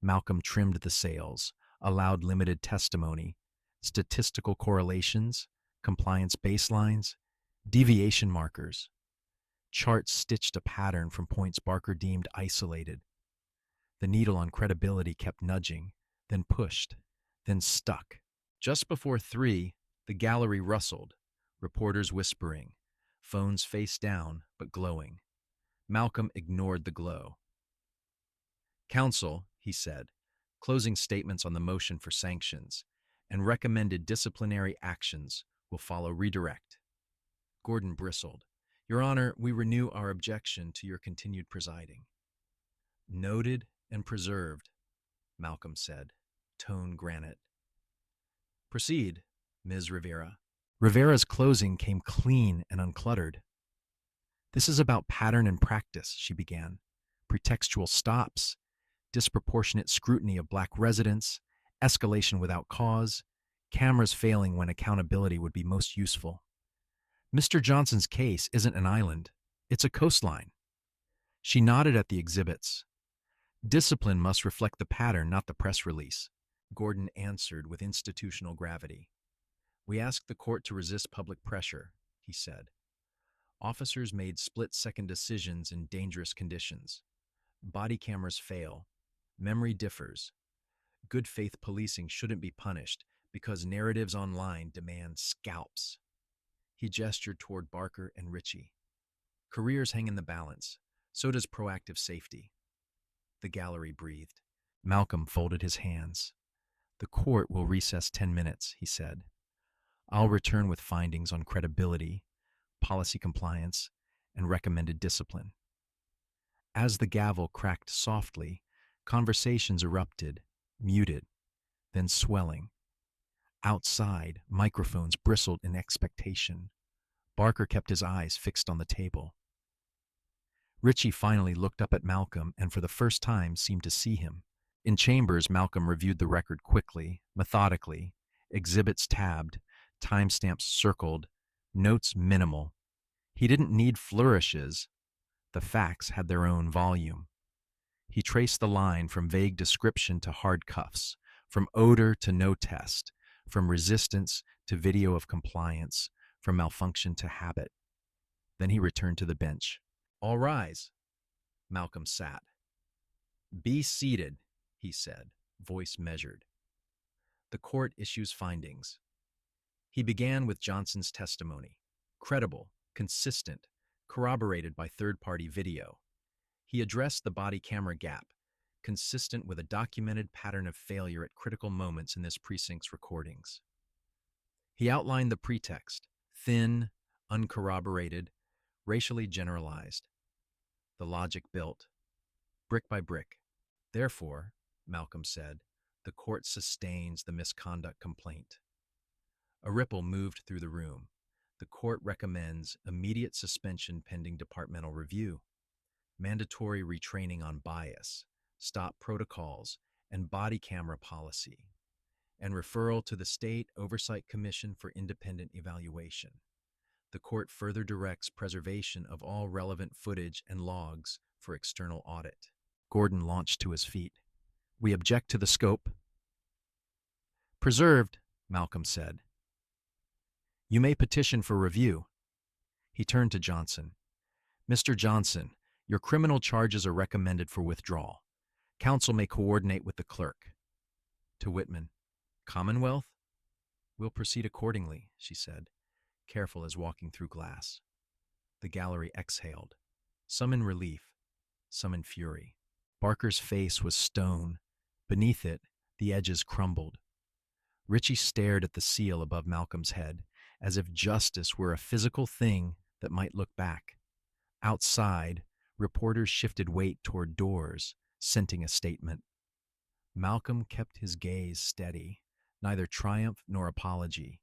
Malcolm trimmed the sails, allowed limited testimony, statistical correlations, compliance baselines, deviation markers. Charts stitched a pattern from points Barker deemed isolated. The needle on credibility kept nudging, then pushed, then stuck. Just before 3, the gallery rustled, reporters whispering, phones face down but glowing. Malcolm ignored the glow. Counsel, he said, closing statements on the motion for sanctions, and recommended disciplinary actions will follow redirect. Gordon bristled. Your Honor, we renew our objection to your continued presiding. Noted and preserved, Malcolm said, tone granite. Proceed, Ms. Rivera. Rivera's closing came clean and uncluttered. This is about pattern and practice, she began. Pretextual stops, disproportionate scrutiny of black residents, escalation without cause, cameras failing when accountability would be most useful. Mr. Johnson's case isn't an island. It's a coastline. She nodded at the exhibits. Discipline must reflect the pattern, not the press release. Gordon answered with institutional gravity. We asked the court to resist public pressure, he said. Officers made split-second decisions in dangerous conditions. Body cameras fail. Memory differs. Good faith policing shouldn't be punished because narratives online demand scalps. He gestured toward Barker and Ritchie. Careers hang in the balance. So does proactive safety. The gallery breathed. Malcolm folded his hands. The court will recess 10 minutes, he said. I'll return with findings on credibility, policy compliance, and recommended discipline. As the gavel cracked softly, conversations erupted, muted, then swelling. Outside, microphones bristled in expectation. Barker kept his eyes fixed on the table. Ritchie finally looked up at Malcolm and for the first time seemed to see him. In chambers, Malcolm reviewed the record quickly, methodically, exhibits tabbed, timestamps circled, notes minimal. He didn't need flourishes. The facts had their own volume. He traced the line from vague description to hard cuffs, from odor to no test, from resistance to video of compliance, from malfunction to habit. Then he returned to the bench. All rise. Malcolm sat. Be seated, he said, voice measured. The court issues findings. He began with Johnson's testimony. Credible, consistent, corroborated by third-party video. He addressed the body camera gap, consistent with a documented pattern of failure at critical moments in this precinct's recordings. He outlined the pretext, thin, uncorroborated, racially generalized. The logic built, brick by brick. Therefore, Malcolm said, the court sustains the misconduct complaint. A ripple moved through the room. The court recommends immediate suspension pending departmental review, mandatory retraining on bias, stop protocols, and body camera policy, and referral to the State Oversight Commission for independent evaluation. The court further directs preservation of all relevant footage and logs for external audit. Gordon launched to his feet. We object to the scope. Preserved, Malcolm said. You may petition for review. He turned to Johnson. Mr. Johnson, your criminal charges are recommended for withdrawal. Counsel may coordinate with the clerk. To Whitman, Commonwealth? We'll proceed accordingly, she said, careful as walking through glass. The gallery exhaled, some in relief, some in fury. Barker's face was stone. Beneath it, the edges crumbled. Ritchie stared at the seal above Malcolm's head, as if justice were a physical thing that might look back. Outside, reporters shifted weight toward doors, scenting a statement. Malcolm kept his gaze steady, neither triumph nor apology.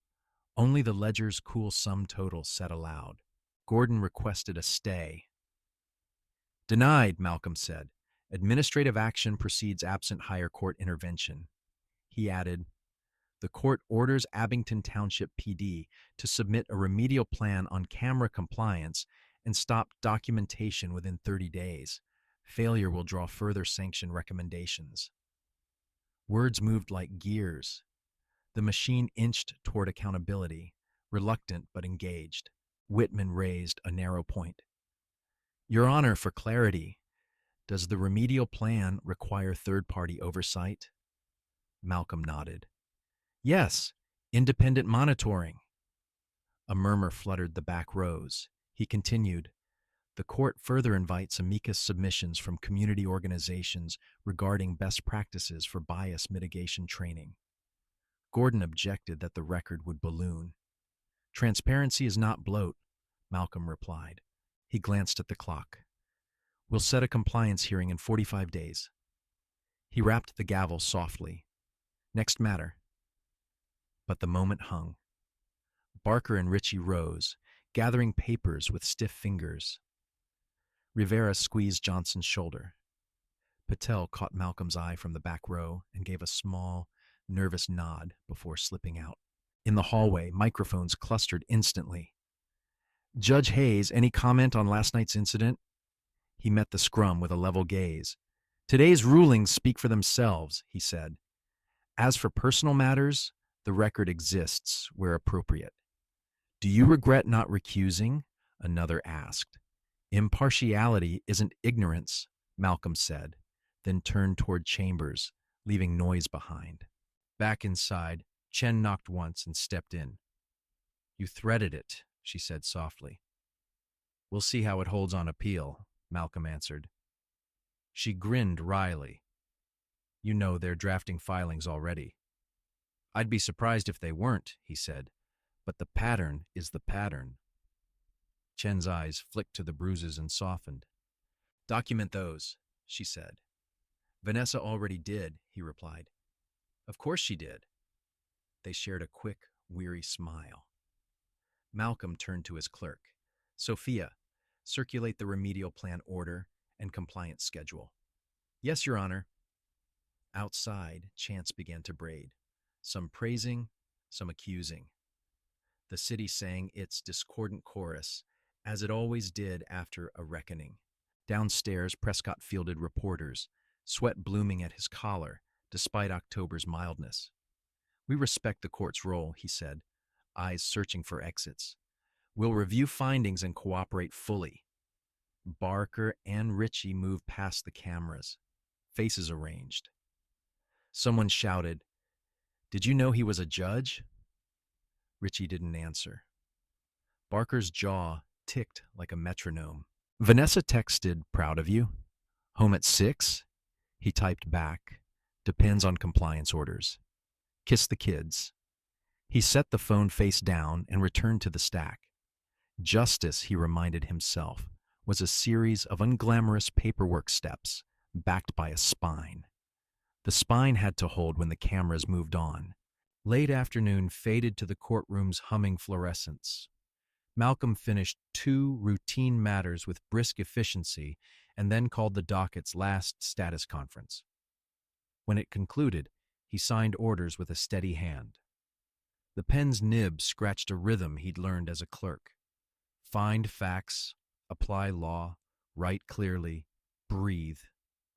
Only the ledger's cool sum total said aloud. Gordon requested a stay. Denied, Malcolm said. Administrative action proceeds absent higher court intervention. He added, the court orders Abington Township PD to submit a remedial plan on camera compliance and stop documentation within 30 days. Failure will draw further sanction recommendations. Words moved like gears. The machine inched toward accountability, reluctant but engaged. Whitman raised a narrow point. Your Honor, for clarity, does the remedial plan require third-party oversight? Malcolm nodded. Yes, independent monitoring. A murmur fluttered the back rows. He continued, the court further invites amicus submissions from community organizations regarding best practices for bias mitigation training. Gordon objected that the record would balloon. Transparency is not bloat, Malcolm replied. He glanced at the clock. We'll set a compliance hearing in 45 days. He rapped the gavel softly. Next matter. But the moment hung. Barker and Ritchie rose, gathering papers with stiff fingers. Rivera squeezed Johnson's shoulder. Patel caught Malcolm's eye from the back row and gave a small, nervous nod before slipping out. In the hallway, microphones clustered instantly. Judge Hayes, any comment on last night's incident? He met the scrum with a level gaze. Today's rulings speak for themselves, he said. As for personal matters, the record exists where appropriate. Do you regret not recusing? Another asked. Impartiality isn't ignorance, Malcolm said, then turned toward Chambers, leaving noise behind. Back inside, Chen knocked once and stepped in. You threaded it, she said softly. We'll see how it holds on appeal, Malcolm answered. She grinned wryly. You know they're drafting filings already. I'd be surprised if they weren't, he said, but the pattern is the pattern. Chen's eyes flicked to the bruises and softened. Document those, she said. Vanessa already did, he replied. Of course she did. They shared a quick, weary smile. Malcolm turned to his clerk. Sophia, circulate the remedial plan order and compliance schedule. Yes, Your Honor. Outside, chants began to braid, some praising, some accusing. The city sang its discordant chorus, as it always did after a reckoning. Downstairs, Prescott fielded reporters, sweat blooming at his collar, despite October's mildness. We respect the court's role, he said, eyes searching for exits. We'll review findings and cooperate fully. Barker and Ritchie moved past the cameras, faces arranged. Someone shouted, "Did you know he was a judge?" Ritchie didn't answer. Barker's jaw ticked like a metronome. Vanessa texted, "Proud of you." "Home at 6?" He typed back, "Depends on compliance orders." "Kiss the kids." He set the phone face down and returned to the stack. Justice, he reminded himself, was a series of unglamorous paperwork steps, backed by a spine. The spine had to hold when the cameras moved on. Late afternoon faded to the courtroom's humming fluorescence. Malcolm finished 2 routine matters with brisk efficiency and then called the docket's last status conference. When it concluded, he signed orders with a steady hand. The pen's nib scratched a rhythm he'd learned as a clerk. Find facts, apply law, write clearly, breathe,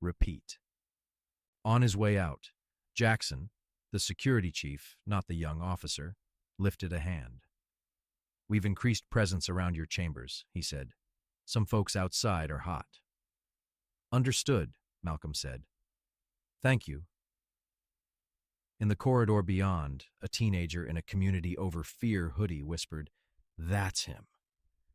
repeat. On his way out, Jackson, the security chief, not the young officer, lifted a hand. "We've increased presence around your chambers," he said. "Some folks outside are hot." "Understood," Malcolm said. "Thank you." In the corridor beyond, a teenager in a community over fear hoodie whispered, "That's him,"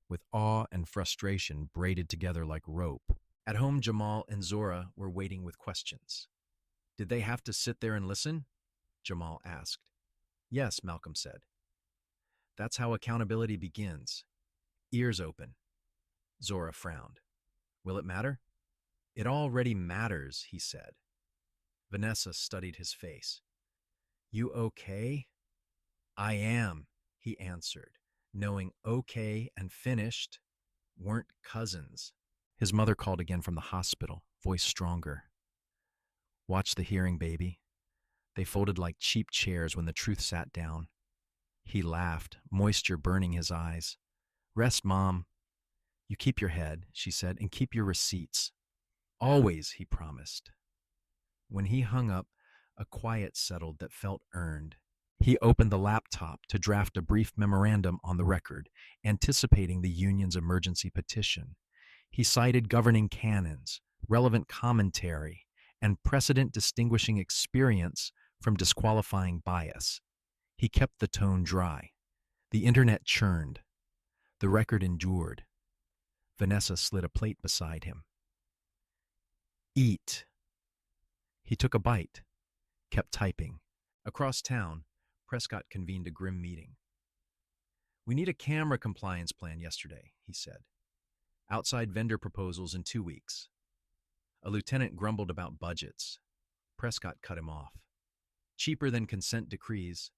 with awe and frustration braided together like rope. At home, Jamal and Zora were waiting with questions. "Did they have to sit there and listen?" Jamal asked. "Yes," Malcolm said. "That's how accountability begins. Ears open." Zora frowned. "Will it matter?" "It already matters," he said. Vanessa studied his face. "You okay?" "I am," he answered, knowing okay and finished weren't cousins. His mother called again from the hospital, voice stronger. "Watch the hearing, baby." They folded like cheap chairs when the truth sat down. He laughed, moisture burning his eyes. "Rest, Mom." "You keep your head," she said, "and keep your receipts." "Always," he promised. When he hung up, a quiet settled that felt earned. He opened the laptop to draft a brief memorandum on the record, anticipating the union's emergency petition. He cited governing canons, relevant commentary, and precedent-distinguishing experience from disqualifying bias. He kept the tone dry. The internet churned. The record endured. Vanessa slid a plate beside him. "Eat." He took a bite, kept typing. Across town, Prescott convened a grim meeting. "We need a camera compliance plan yesterday," he said. "Outside vendor proposals in 2 weeks." A lieutenant grumbled about budgets. Prescott cut him off. "Cheaper than consent decrees."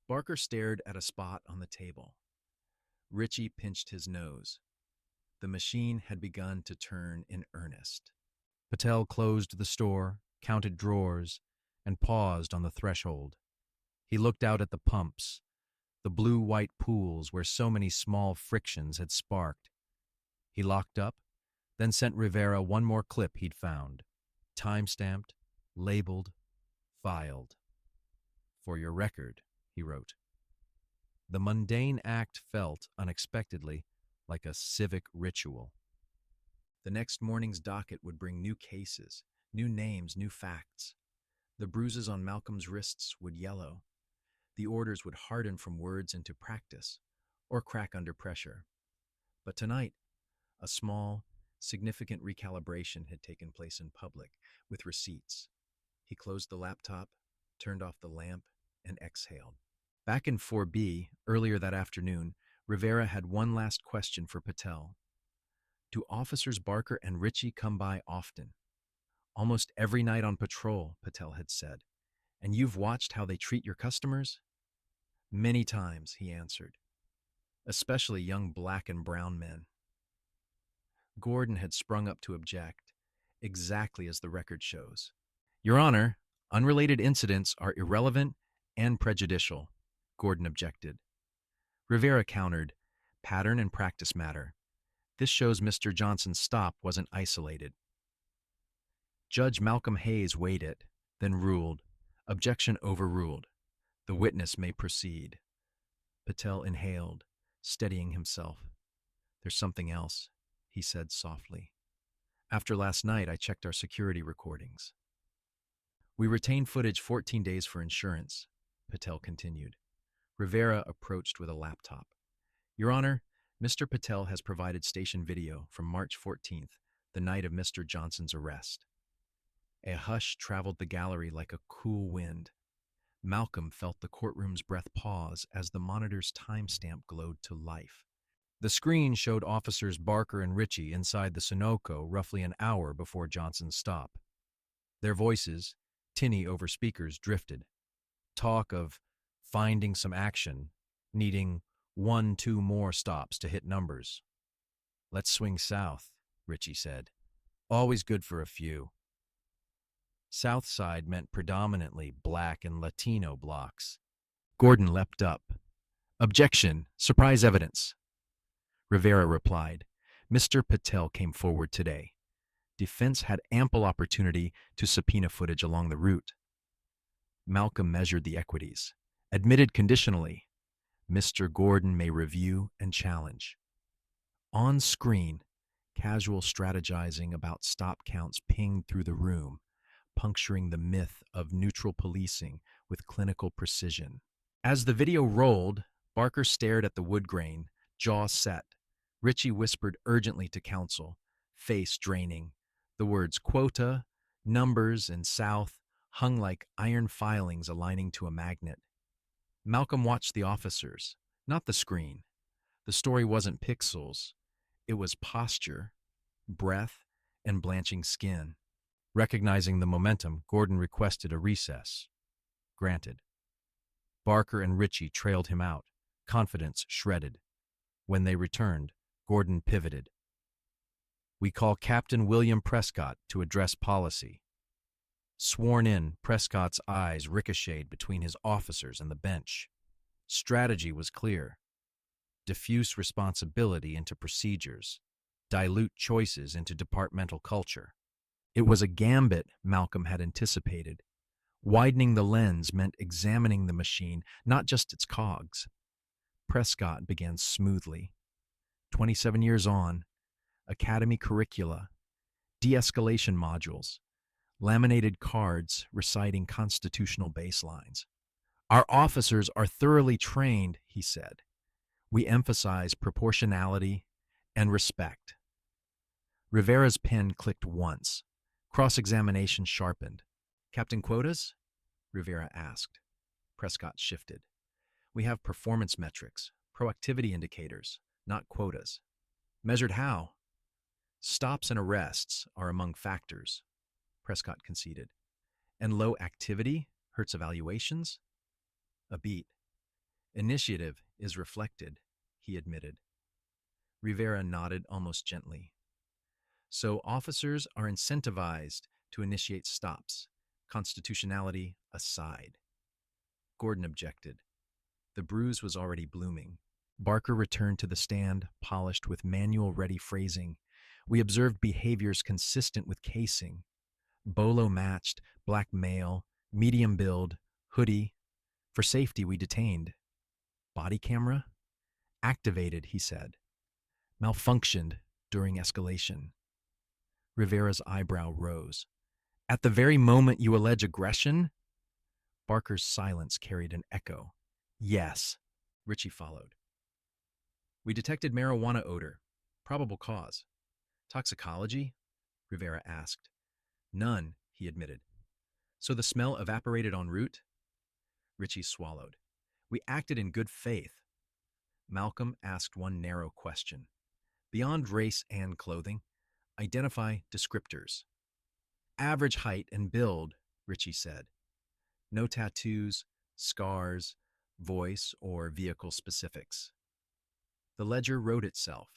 Barker stared at a spot on the table. Ritchie pinched his nose. The machine had begun to turn in earnest. Patel closed the store, counted drawers, and paused on the threshold. He looked out at the pumps, the blue-white pools where so many small frictions had sparked. He locked up, then sent Rivera one more clip he'd found, time-stamped, labeled, filed. "For your record," he wrote. The mundane act felt, unexpectedly, like a civic ritual. The next morning's docket would bring new cases, new names, new facts. The bruises on Malcolm's wrists would yellow. The orders would harden from words into practice, or crack under pressure. But tonight, a small, significant recalibration had taken place in public, with receipts. He closed the laptop, turned off the lamp, and exhaled. Back in 4B, earlier that afternoon, Rivera had one last question for Patel. "Do officers Barker and Ritchie come by often?" "Almost every night on patrol," Patel had said. "And you've watched how they treat your customers?" "Many times," he answered. "Especially young black and brown men." Gordon had sprung up to object, exactly as the record shows. Your Honor, unrelated incidents are irrelevant and prejudicial, Gordon objected. Rivera countered, pattern and practice matter. This shows Mr. Johnson's stop wasn't isolated. Judge Malcolm Hayes weighed it, then ruled. Objection overruled. The witness may proceed. Patel inhaled, steadying himself. There's something else, he said softly. After last night, I checked our security recordings. We retained footage 14 days for insurance, Patel continued. Rivera approached with a laptop. Your Honor, Mr. Patel has provided station video from March 14th, the night of Mr. Johnson's arrest. A hush traveled the gallery like a cool wind. Malcolm felt the courtroom's breath pause as the monitor's timestamp glowed to life. The screen showed officers Barker and Ritchie inside the Sunoco roughly an hour before Johnson's stop. Their voices, tinny over speakers, drifted. Talk of finding some action, needing 1-2 more stops to hit numbers. Let's swing south, Ritchie said. Always good for a few. South side meant predominantly black and Latino blocks. Gordon leapt up. Objection, surprise evidence. Rivera replied, Mr. Patel came forward today. Defense had ample opportunity to subpoena footage along the route. Malcolm measured the equities. Admitted conditionally. Mr. Gordon may review and challenge. On screen, casual strategizing about stop counts pinged through the room, puncturing the myth of neutral policing with clinical precision. As the video rolled, Barker stared at the wood grain, jaw set. Ritchie whispered urgently to counsel, face draining. The words quota, numbers, and south hung like iron filings aligning to a magnet. Malcolm watched the officers, not the screen. The story wasn't pixels. It was posture, breath, and blanching skin. Recognizing the momentum, Gordon requested a recess. Granted. Barker and Ritchie trailed him out, confidence shredded. When they returned, Gordon pivoted. We call Captain William Prescott to address policy. Sworn in, Prescott's eyes ricocheted between his officers and the bench. Strategy was clear. Diffuse responsibility into procedures. Dilute choices into departmental culture. It was a gambit Malcolm had anticipated. Widening the lens meant examining the machine, not just its cogs. Prescott began smoothly. 27 years on, academy curricula, de-escalation modules, laminated cards reciting constitutional baselines. Our officers are thoroughly trained, he said. We emphasize proportionality and respect. Rivera's pen clicked once. Cross-examination sharpened. Captain Quotas? Rivera asked. Prescott shifted. We have performance metrics, proactivity indicators, not quotas. Measured how? Stops and arrests are among factors, Prescott conceded. And low activity hurts evaluations? A beat. Initiative is reflected, he admitted. Rivera nodded almost gently. So officers are incentivized to initiate stops, constitutionality aside. Gordon objected. The bruise was already blooming. Barker returned to the stand, polished with manual-ready phrasing. We observed behaviors consistent with casing. Bolo matched, black male, medium build, hoodie. For safety, we detained. Body camera? Activated, he said. Malfunctioned during escalation. Rivera's eyebrow rose. At the very moment you allege aggression? Barker's silence carried an echo. Yes. Ritchie followed. We detected marijuana odor. Probable cause. Toxicology? Rivera asked. None, he admitted. So the smell evaporated en route? Ritchie swallowed. We acted in good faith. Malcolm asked one narrow question. Beyond race and clothing, identify descriptors. Average height and build, Ritchie said. No tattoos, scars, voice, or vehicle specifics. The ledger wrote itself.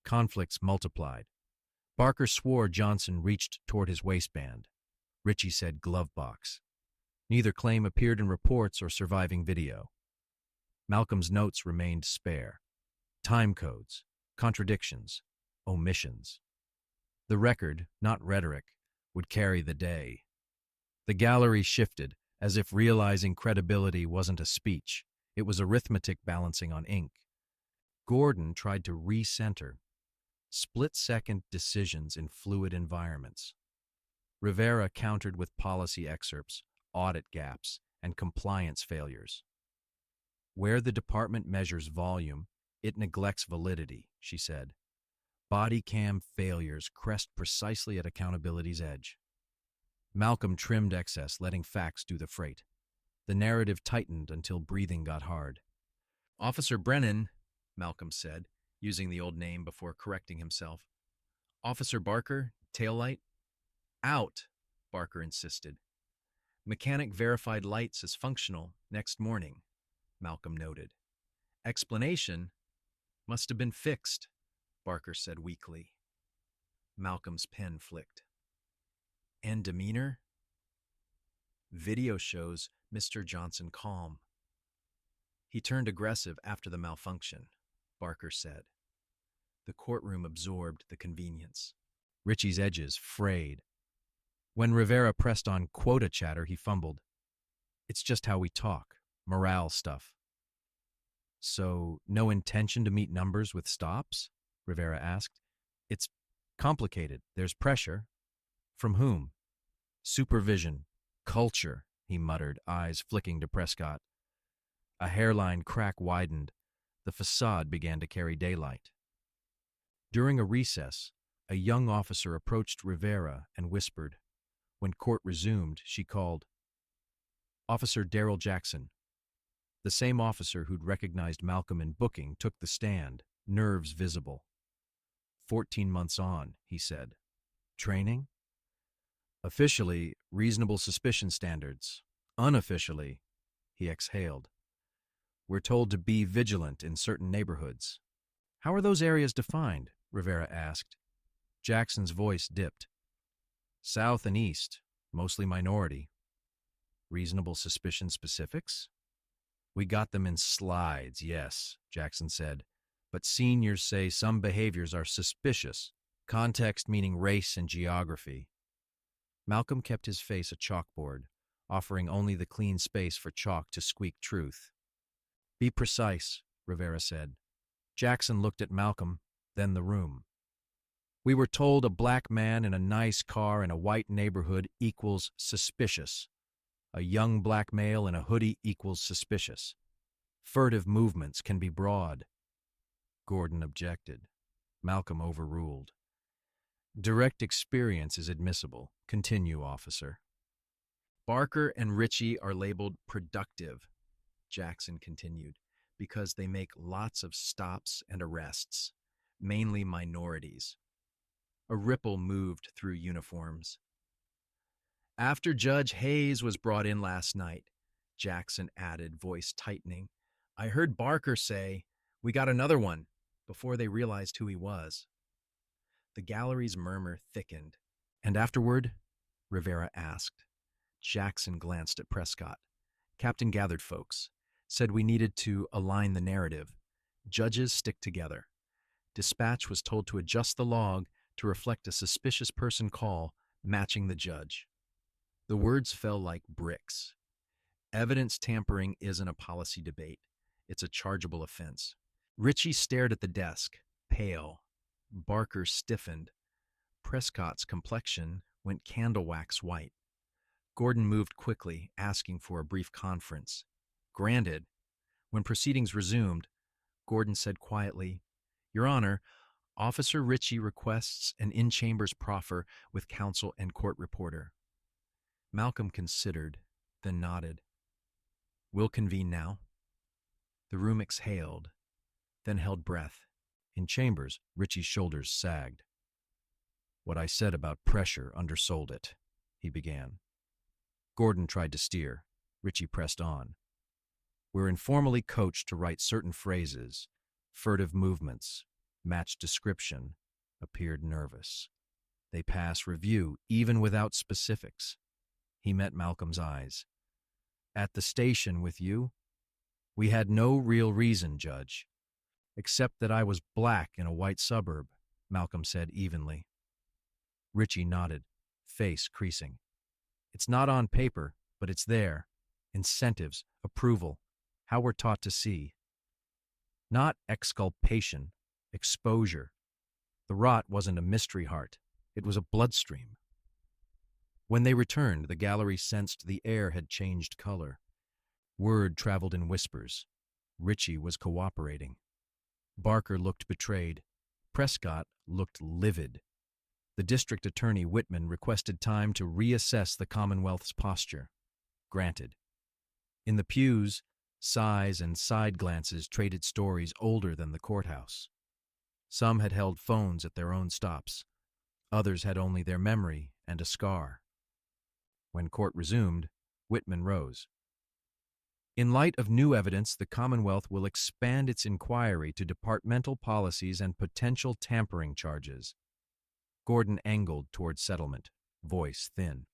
Conflicts multiplied. Barker swore Johnson reached toward his waistband. Richie said glove box. Neither claim appeared in reports or surviving video. Malcolm's notes remained spare. Time codes, contradictions, omissions. The record, not rhetoric, would carry the day. The gallery shifted, as if realizing credibility wasn't a speech. It was arithmetic balancing on ink. Gordon tried to recenter. Split-second decisions in fluid environments. Rivera countered with policy excerpts, audit gaps, and compliance failures. Where the department measures volume, it neglects validity, she said. Body cam failures crest precisely at accountability's edge. Malcolm trimmed excess, letting facts do the freight. The narrative tightened until breathing got hard. Officer Brennan, Malcolm said, using the old name before correcting himself. Officer Barker, taillight? Out, Barker insisted. Mechanic verified lights as functional next morning, Malcolm noted. Explanation? Must have been fixed, Barker said weakly. Malcolm's pen flicked. And demeanor? Video shows Mr. Johnson calm. He turned aggressive after the malfunction, Barker said. The courtroom absorbed the convenience. Richie's edges frayed. When Rivera pressed on quota chatter, he fumbled. It's just how we talk, morale stuff. So, no intention to meet numbers with stops? Rivera asked. It's complicated. There's pressure. From whom? Supervision. Culture, he muttered, eyes flicking to Prescott. A hairline crack widened. The facade began to carry daylight. During a recess, a young officer approached Rivera and whispered. When court resumed, she called, Officer Darrell Jackson. The same officer who'd recognized Malcolm in booking took the stand, nerves visible. 14 months on, he said. Training? Officially, reasonable suspicion standards. Unofficially, he exhaled. We're told to be vigilant in certain neighborhoods. How are those areas defined? Rivera asked. Jackson's voice dipped. South and east, mostly minority. Reasonable suspicion specifics? We got them in slides, yes, Jackson said. But seniors say some behaviors are suspicious, context meaning race and geography. Malcolm kept his face a chalkboard, offering only the clean space for chalk to squeak truth. Be precise, Rivera said. Jackson looked at Malcolm, then the room. We were told a black man in a nice car in a white neighborhood equals suspicious. A young black male in a hoodie equals suspicious. Furtive movements can be broad. Gordon objected. Malcolm overruled. Direct experience is admissible. Continue, officer. Barker and Richie are labeled productive, Jackson continued, because they make lots of stops and arrests, mainly minorities. A ripple moved through uniforms. After Judge Hayes was brought in last night, Jackson added, voice tightening, I heard Barker say, we got another one, before they realized who he was. The gallery's murmur thickened. And afterward? Rivera asked. Jackson glanced at Prescott. Captain gathered folks, said we needed to align the narrative. Judges stick together. Dispatch was told to adjust the log to reflect a suspicious person call matching the judge. The words fell like bricks. Evidence tampering isn't a policy debate. It's a chargeable offense. Richie stared at the desk, pale. Barker stiffened. Prescott's complexion went candle wax white. Gordon moved quickly, asking for a brief conference. Granted. When proceedings resumed, Gordon said quietly, Your Honor, Officer Richie requests an in-chambers proffer with counsel and court reporter. Malcolm considered, then nodded. We'll convene now. The room exhaled, then held breath. In chambers, Richie's shoulders sagged. What I said about pressure undersold it, he began. Gordon tried to steer. Richie pressed on. We're informally coached to write certain phrases. Furtive movements, match description, appeared nervous. They pass review even without specifics. He met Malcolm's eyes. At the station with you? We had no real reason, Judge. Except that I was black in a white suburb, Malcolm said evenly. Richie nodded, face creasing. It's not on paper, but it's there. Incentives, approval, how we're taught to see. Not exculpation, exposure. The rot wasn't a mystery heart. It was a bloodstream. When they returned, the gallery sensed the air had changed color. Word traveled in whispers. Richie was cooperating. Barker looked betrayed. Prescott looked livid. The district attorney, Whitman, requested time to reassess the Commonwealth's posture. Granted. In the pews, sighs and side glances traded stories older than the courthouse. Some had held phones at their own stops. Others had only their memory and a scar. When court resumed, Whitman rose. In light of new evidence, the Commonwealth will expand its inquiry to departmental policies and potential tampering charges. Gordon angled toward settlement, voice thin.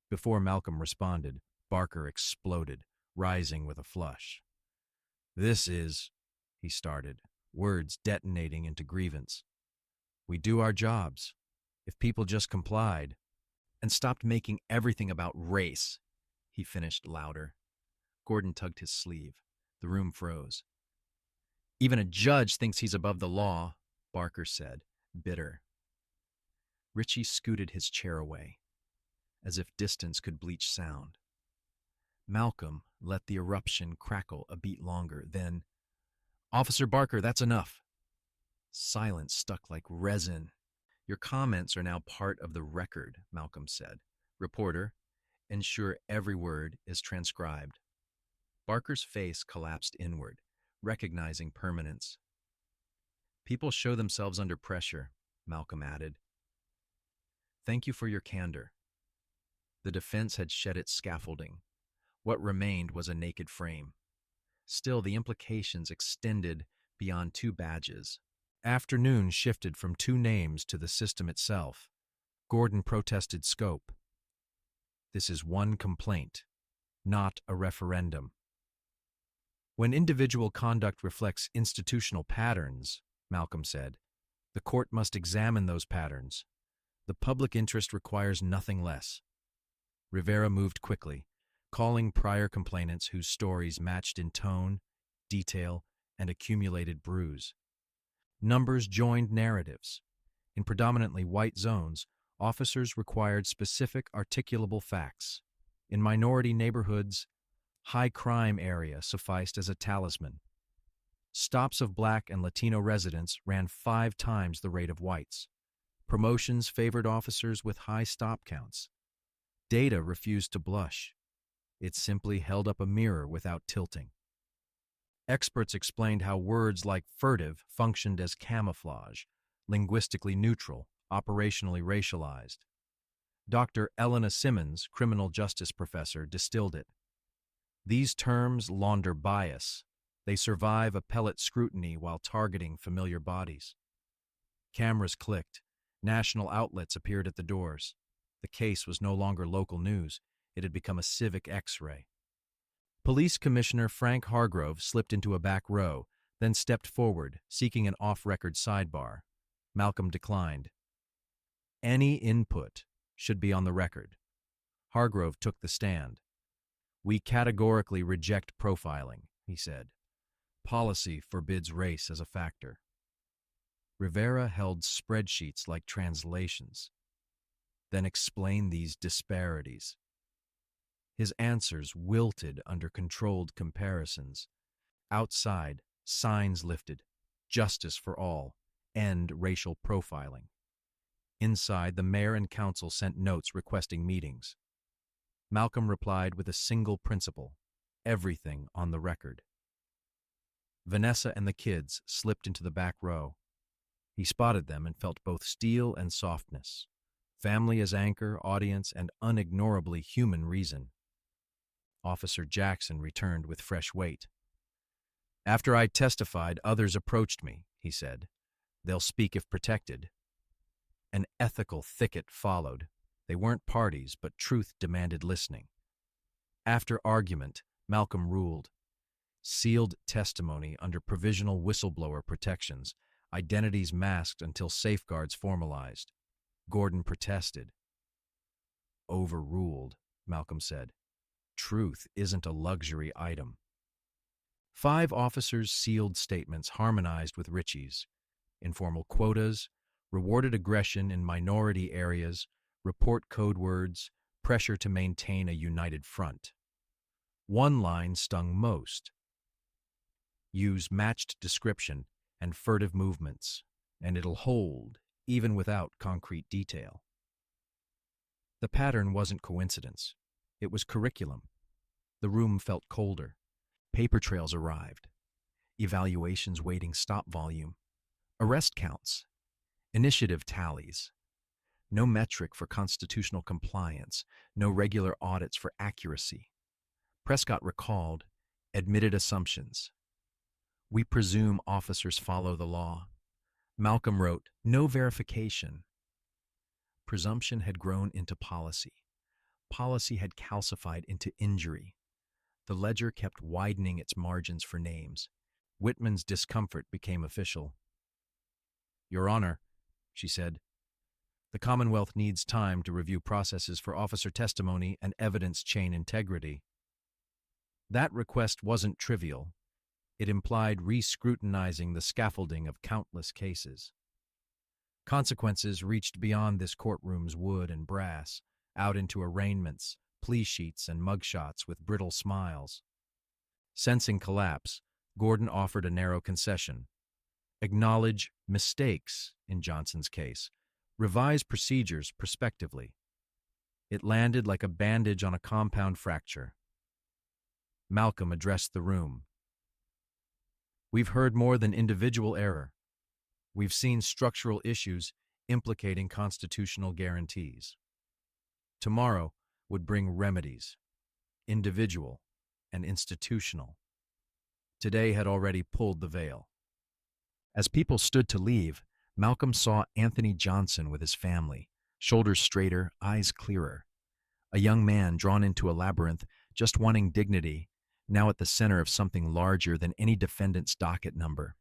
Before Malcolm responded, Barker exploded, rising with a flush. This is, he started, words detonating into grievance. We do our jobs. If people just complied and stopped making everything about race, he finished louder. Gordon tugged his sleeve. The room froze. Even a judge thinks he's above the law, Barker said, bitter. Richie scooted his chair away, as if distance could bleach sound. Malcolm let the eruption crackle a beat longer, then, Officer Barker, that's enough. Silence stuck like resin. Your comments are now part of the record, Malcolm said. Reporter, ensure every word is transcribed. Barker's face collapsed inward, recognizing permanence. People show themselves under pressure, Malcolm added. Thank you for your candor. The defense had shed its scaffolding. What remained was a naked frame. Still, the implications extended beyond 2 badges. Afternoon shifted from 2 names to the system itself. Gordon protested scope. This is one complaint, not a referendum. When individual conduct reflects institutional patterns, Malcolm said, the court must examine those patterns. The public interest requires nothing less. Rivera moved quickly, calling prior complainants whose stories matched in tone, detail, and accumulated bruise. Numbers joined narratives. In predominantly white zones, officers required specific articulable facts. In minority neighborhoods, high crime area sufficed as a talisman. Stops of Black and Latino residents ran 5 times the rate of whites. Promotions favored officers with high stop counts. Data refused to blush. It simply held up a mirror without tilting. Experts explained how words like furtive functioned as camouflage, linguistically neutral, operationally racialized. Dr. Elena Simmons, criminal justice professor, distilled it. These terms launder bias. They survive appellate scrutiny while targeting familiar bodies. Cameras clicked. National outlets appeared at the doors. The case was no longer local news. It had become a civic X-ray. Police Commissioner Frank Hargrove slipped into a back row, then stepped forward, seeking an off-record sidebar. Malcolm declined. Any input should be on the record. Hargrove took the stand. We categorically reject profiling, he said. Policy forbids race as a factor. Rivera held spreadsheets like translations. Then explain these disparities. His answers wilted under controlled comparisons. Outside, signs lifted. Justice for all. End racial profiling. Inside, the mayor and council sent notes requesting meetings. Malcolm replied with a single principle: everything on the record. Vanessa and the kids slipped into the back row. He spotted them and felt both steel and softness. Family as anchor, audience, and unignorably human reason. Officer Jackson returned with fresh weight. After I testified, others approached me, he said. They'll speak if protected. An ethical thicket followed. They weren't parties, but truth demanded listening. After argument, Malcolm ruled. Sealed testimony under provisional whistleblower protections, identities masked until safeguards formalized. Gordon protested. Overruled, Malcolm said. Truth isn't a luxury item. 5 officers' sealed statements harmonized with Ritchie's. Informal quotas, rewarded aggression in minority areas, report code words, pressure to maintain a united front. One line stung most. Use matched description and furtive movements, and it'll hold, even without concrete detail. The pattern wasn't coincidence. It was curriculum. The room felt colder. Paper trails arrived. Evaluations waiting stop volume. Arrest counts. Initiative tallies. No metric for constitutional compliance. No regular audits for accuracy. Prescott recalled, admitted assumptions. We presume officers follow the law. Malcolm wrote, no verification. Presumption had grown into policy. Policy had calcified into injury. The ledger kept widening its margins for names. Whitman's discomfort became official. Your Honor, she said, the Commonwealth needs time to review processes for officer testimony and evidence chain integrity. That request wasn't trivial. It implied re-scrutinizing the scaffolding of countless cases. Consequences reached beyond this courtroom's wood and brass, out into arraignments, plea sheets, and mugshots with brittle smiles. Sensing collapse, Gordon offered a narrow concession. Acknowledge mistakes in Johnson's case. Revise procedures prospectively. It landed like a bandage on a compound fracture. Malcolm addressed the room. We've heard more than individual error. We've seen structural issues implicating constitutional guarantees. Tomorrow would bring remedies, individual and institutional. Today had already pulled the veil. As people stood to leave, Malcolm saw Anthony Johnson with his family, shoulders straighter, eyes clearer. A young man drawn into a labyrinth, just wanting dignity, now at the center of something larger than any defendant's docket number.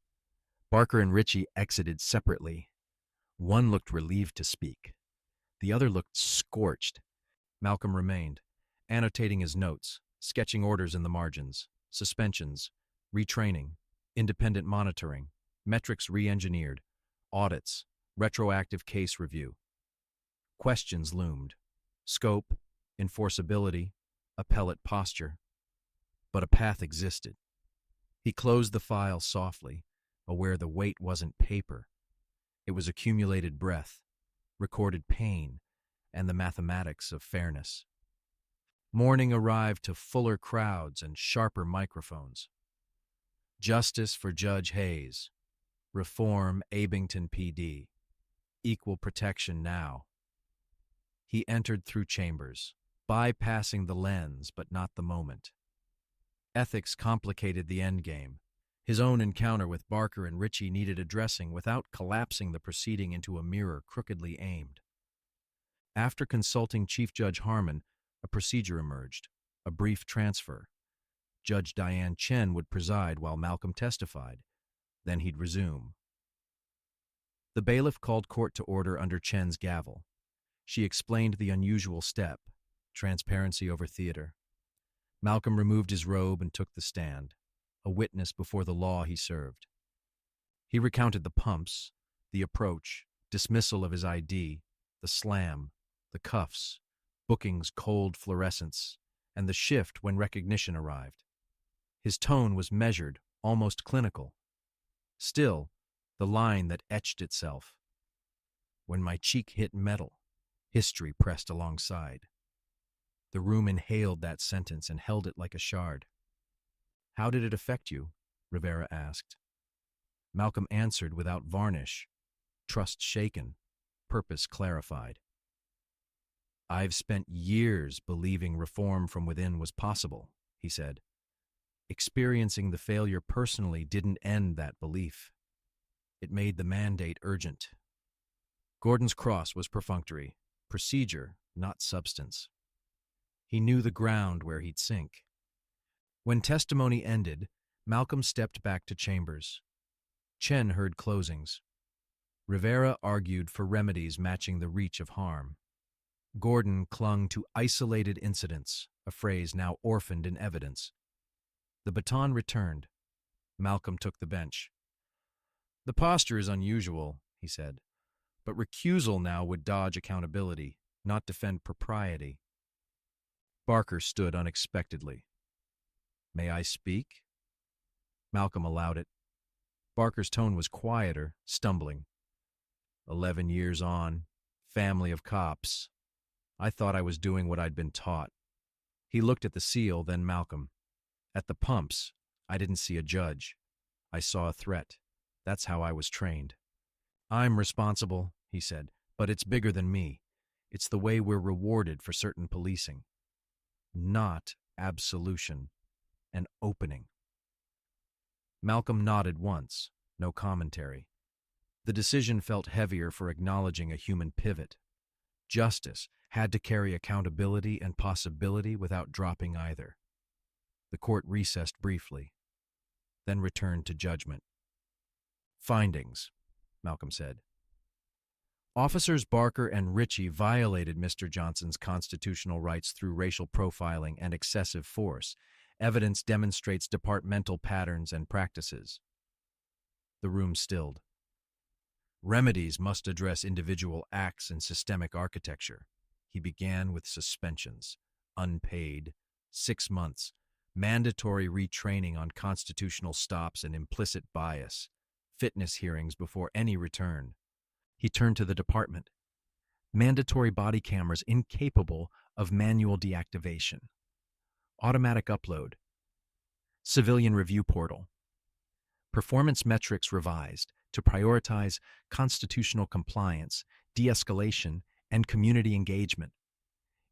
Barker and Ritchie exited separately. One looked relieved to speak. The other looked scorched. Malcolm remained, annotating his notes, sketching orders in the margins, suspensions, retraining, independent monitoring, metrics re-engineered, audits, retroactive case review. Questions loomed. Scope, enforceability, appellate posture. But a path existed. He closed the file softly, aware the weight wasn't paper. It was accumulated breath, recorded pain, and the mathematics of fairness. Morning arrived to fuller crowds and sharper microphones. Justice for Judge Hayes. Reform Abington PD. Equal protection now. He entered through chambers, bypassing the lens but not the moment. Ethics complicated the endgame. His own encounter with Barker and Ritchie needed addressing without collapsing the proceeding into a mirror crookedly aimed. After consulting Chief Judge Harmon, a procedure emerged, a brief transfer. Judge Diane Chen would preside while Malcolm testified. Then he'd resume. The bailiff called court to order under Chen's gavel. She explained the unusual step, transparency over theater. Malcolm removed his robe and took the stand, a witness before the law he served. He recounted the pumps, the approach, dismissal of his ID, the slam, the cuffs, booking's cold fluorescence, and the shift when recognition arrived. His tone was measured, almost clinical. Still, the line that etched itself. When my cheek hit metal, history pressed alongside. The room inhaled that sentence and held it like a shard. How did it affect you? Rivera asked. Malcolm answered without varnish, trust shaken, purpose clarified. I've spent years believing reform from within was possible, he said. Experiencing the failure personally didn't end that belief. It made the mandate urgent. Gordon's cross was perfunctory, procedure not substance. He knew the ground where he'd sink. When testimony ended, Malcolm stepped back to chambers. Chen heard closings. Rivera argued for remedies matching the reach of harm. Gordon clung to isolated incidents, a phrase now orphaned in evidence. The baton returned. Malcolm took the bench. "The posture is unusual," he said, "but recusal now would dodge accountability, not defend propriety." Barker stood unexpectedly. "May I speak?" Malcolm allowed it. Barker's tone was quieter, stumbling. 11 years on, family of cops. I thought I was doing what I'd been taught." He looked at the seal, then Malcolm. "At the pumps, I didn't see a judge. I saw a threat. That's how I was trained." "I'm responsible," he said, "but it's bigger than me. It's the way we're rewarded for certain policing. Not absolution. An opening." Malcolm nodded once, no commentary. The decision felt heavier for acknowledging a human pivot. Justice had to carry accountability and possibility without dropping either. The court recessed briefly, then returned to judgment. "Findings," Malcolm said. Officers Barker and Ritchie violated Mr. Johnson's constitutional rights through racial profiling and excessive force. Evidence demonstrates departmental patterns and practices. The room stilled. "Remedies must address individual acts and systemic architecture." He began with suspensions, unpaid, 6 months, mandatory retraining on constitutional stops and implicit bias, fitness hearings before any return. He turned to the department. Mandatory body cameras incapable of manual deactivation. Automatic upload. Civilian review portal. Performance metrics revised to prioritize constitutional compliance, de-escalation, and community engagement.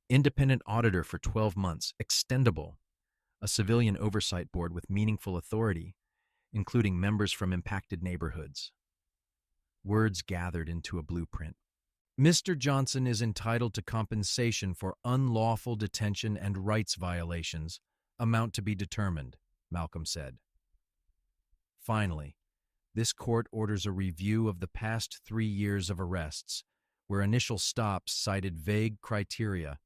Independent auditor for 12 months, extendable. A civilian oversight board with meaningful authority, including members from impacted neighborhoods. Words gathered into a blueprint. "Mr. Johnson is entitled to compensation for unlawful detention and rights violations, amount to be determined," Malcolm said. Finally, this court orders a review of the past 3 years of arrests, where initial stops cited vague criteria,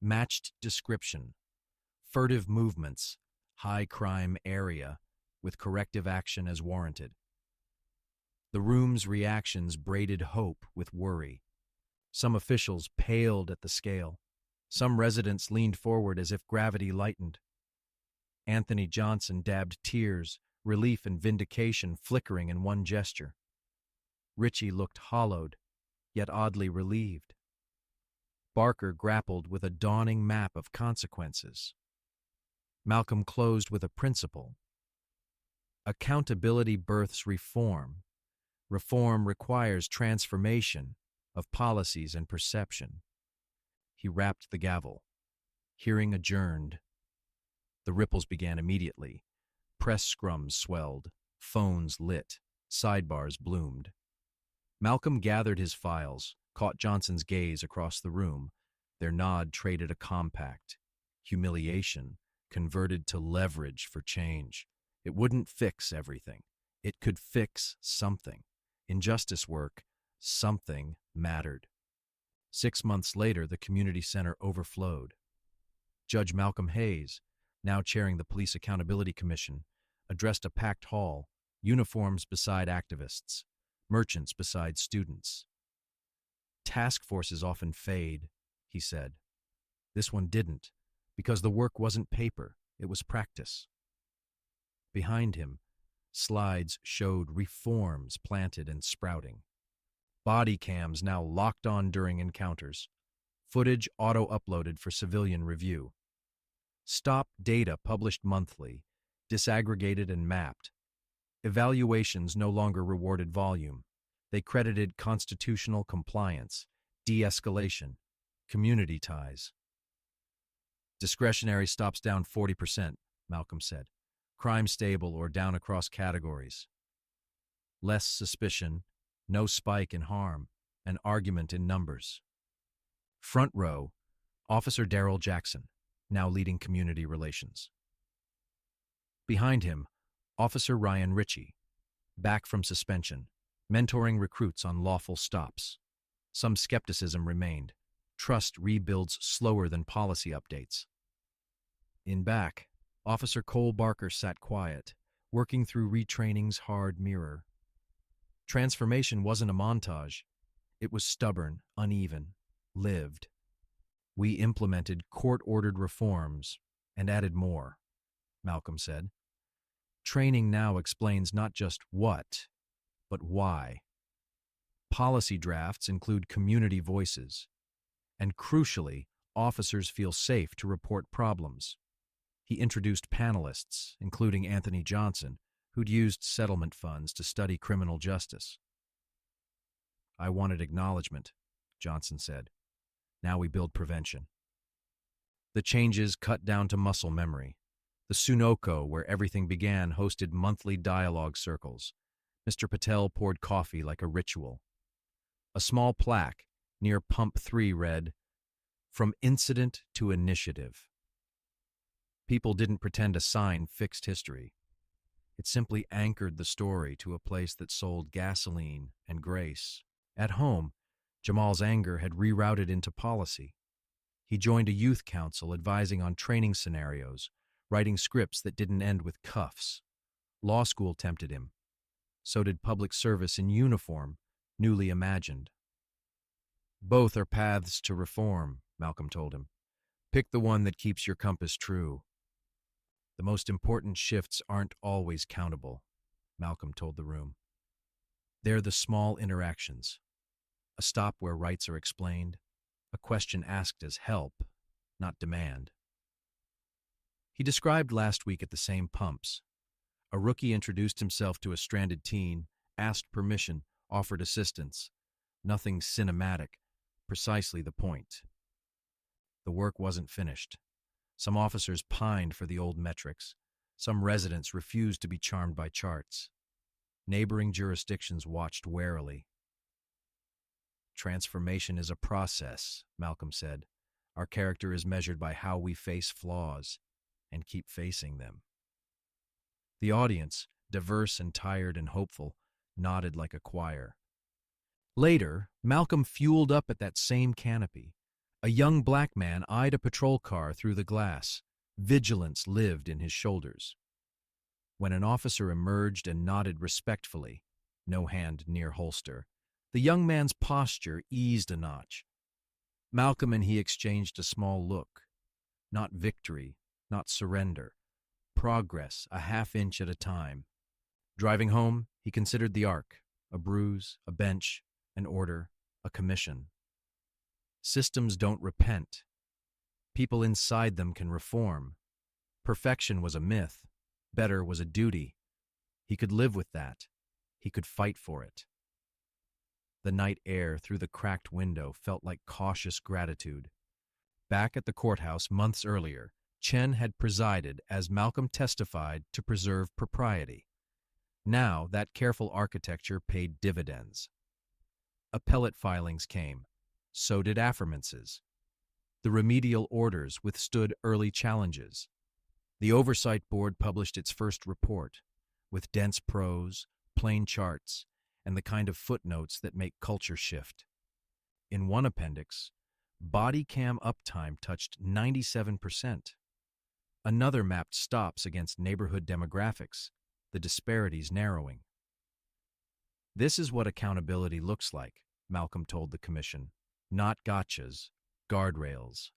matched description, furtive movements, high crime area, with corrective action as warranted. The room's reactions braided hope with worry. Some officials paled at the scale. Some residents leaned forward as if gravity lightened. Anthony Johnson dabbed tears, relief and vindication flickering in one gesture. Ritchie looked hollowed, yet oddly relieved. Barker grappled with a dawning map of consequences. Malcolm closed with a principle. Accountability births reform. Reform requires transformation of policies and perception. He rapped the gavel. Hearing adjourned. The ripples began immediately. Press scrums swelled, phones lit, sidebars bloomed. Malcolm gathered his files, caught Johnson's gaze across the room. Their nod traded a compact. Humiliation converted to leverage for change. It wouldn't fix everything. It could fix something. In justice work, something mattered. 6 months later, the community center overflowed. Judge Malcolm Hayes, now chairing the Police Accountability Commission, addressed a packed hall, uniforms beside activists, merchants beside students. "Task forces often fade," he said. This one didn't, because the work wasn't paper, it was practice. Behind him, slides showed reforms planted and sprouting. Body cams now locked on during encounters. Footage auto-uploaded for civilian review. Stop data published monthly, disaggregated and mapped. Evaluations no longer rewarded volume. They credited constitutional compliance, de-escalation, community ties. "Discretionary stops down 40%, Malcolm said. Crime stable or down across categories. Less suspicion, no spike in harm, an argument in numbers. Front row, Officer Darrell Jackson, now leading community relations. Behind him, Officer Ryan Ritchie, back from suspension, mentoring recruits on lawful stops. Some skepticism remained. Trust rebuilds slower than policy updates. In back, Officer Cole Barker sat quiet, working through retraining's hard mirror. Transformation wasn't a montage. It was stubborn, uneven, lived. We implemented court-ordered reforms and added more, Malcolm said. Training now explains not just what, but why. Policy drafts include community voices, and crucially, officers feel safe to report problems. He introduced panelists, including Anthony Johnson, who'd used settlement funds to study criminal justice. I wanted acknowledgement, Johnson said. Now we build prevention. The changes cut down to muscle memory. The Sunoco, where everything began, hosted monthly dialogue circles. Mr. Patel poured coffee like a ritual. A small plaque near Pump 3 read, "From Incident to Initiative." People didn't pretend a sign fixed history. It simply anchored the story to a place that sold gasoline and grace. At home, Jamal's anger had rerouted into policy. He joined a youth council advising on training scenarios, writing scripts that didn't end with cuffs. Law school tempted him. So did public service in uniform, newly imagined. Both are paths to reform, Malcolm told him. Pick the one that keeps your compass true. The most important shifts aren't always countable, Malcolm told the room. They're the small interactions. A stop where rights are explained, a question asked as help, not demand. He described last week at the same pumps. A rookie introduced himself to a stranded teen, asked permission, offered assistance. Nothing cinematic, precisely the point. The work wasn't finished. Some officers pined for the old metrics. Some residents refused to be charmed by charts. Neighboring jurisdictions watched warily. Transformation is a process, Malcolm said. Our character is measured by how we face flaws and keep facing them. The audience, diverse and tired and hopeful, nodded like a choir. Later, Malcolm fueled up at that same canopy. A young black man eyed a patrol car through the glass. Vigilance lived in his shoulders. When an officer emerged and nodded respectfully, no hand near holster, the young man's posture eased a notch. Malcolm and he exchanged a small look. Not victory, not surrender. Progress, a half inch at a time. Driving home, he considered the arc, a bruise, a bench, an order, a commission. Systems don't repent. People inside them can reform. Perfection was a myth. Better was a duty. He could live with that. He could fight for it. The night air through the cracked window felt like cautious gratitude. Back at the courthouse months earlier, Chen had presided as Malcolm testified to preserve propriety. Now that careful architecture paid dividends. Appellate filings came. So did affirmances. The remedial orders withstood early challenges. The Oversight Board published its first report, with dense prose, plain charts, and the kind of footnotes that make culture shift. In one appendix, body cam uptime touched 97%. Another mapped stops against neighborhood demographics, the disparities narrowing. This is what accountability looks like, Malcolm told the commission. Not gotchas, guardrails.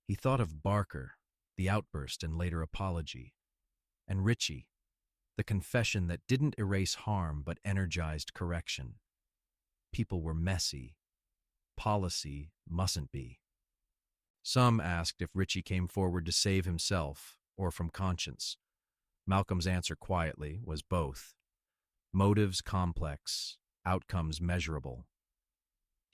He thought of Barker, the outburst and later apology, and Ritchie, the confession that didn't erase harm but energized correction. People were messy. Policy mustn't be. Some asked if Ritchie came forward to save himself or from conscience. Malcolm's answer quietly was both. Motives complex, outcomes measurable.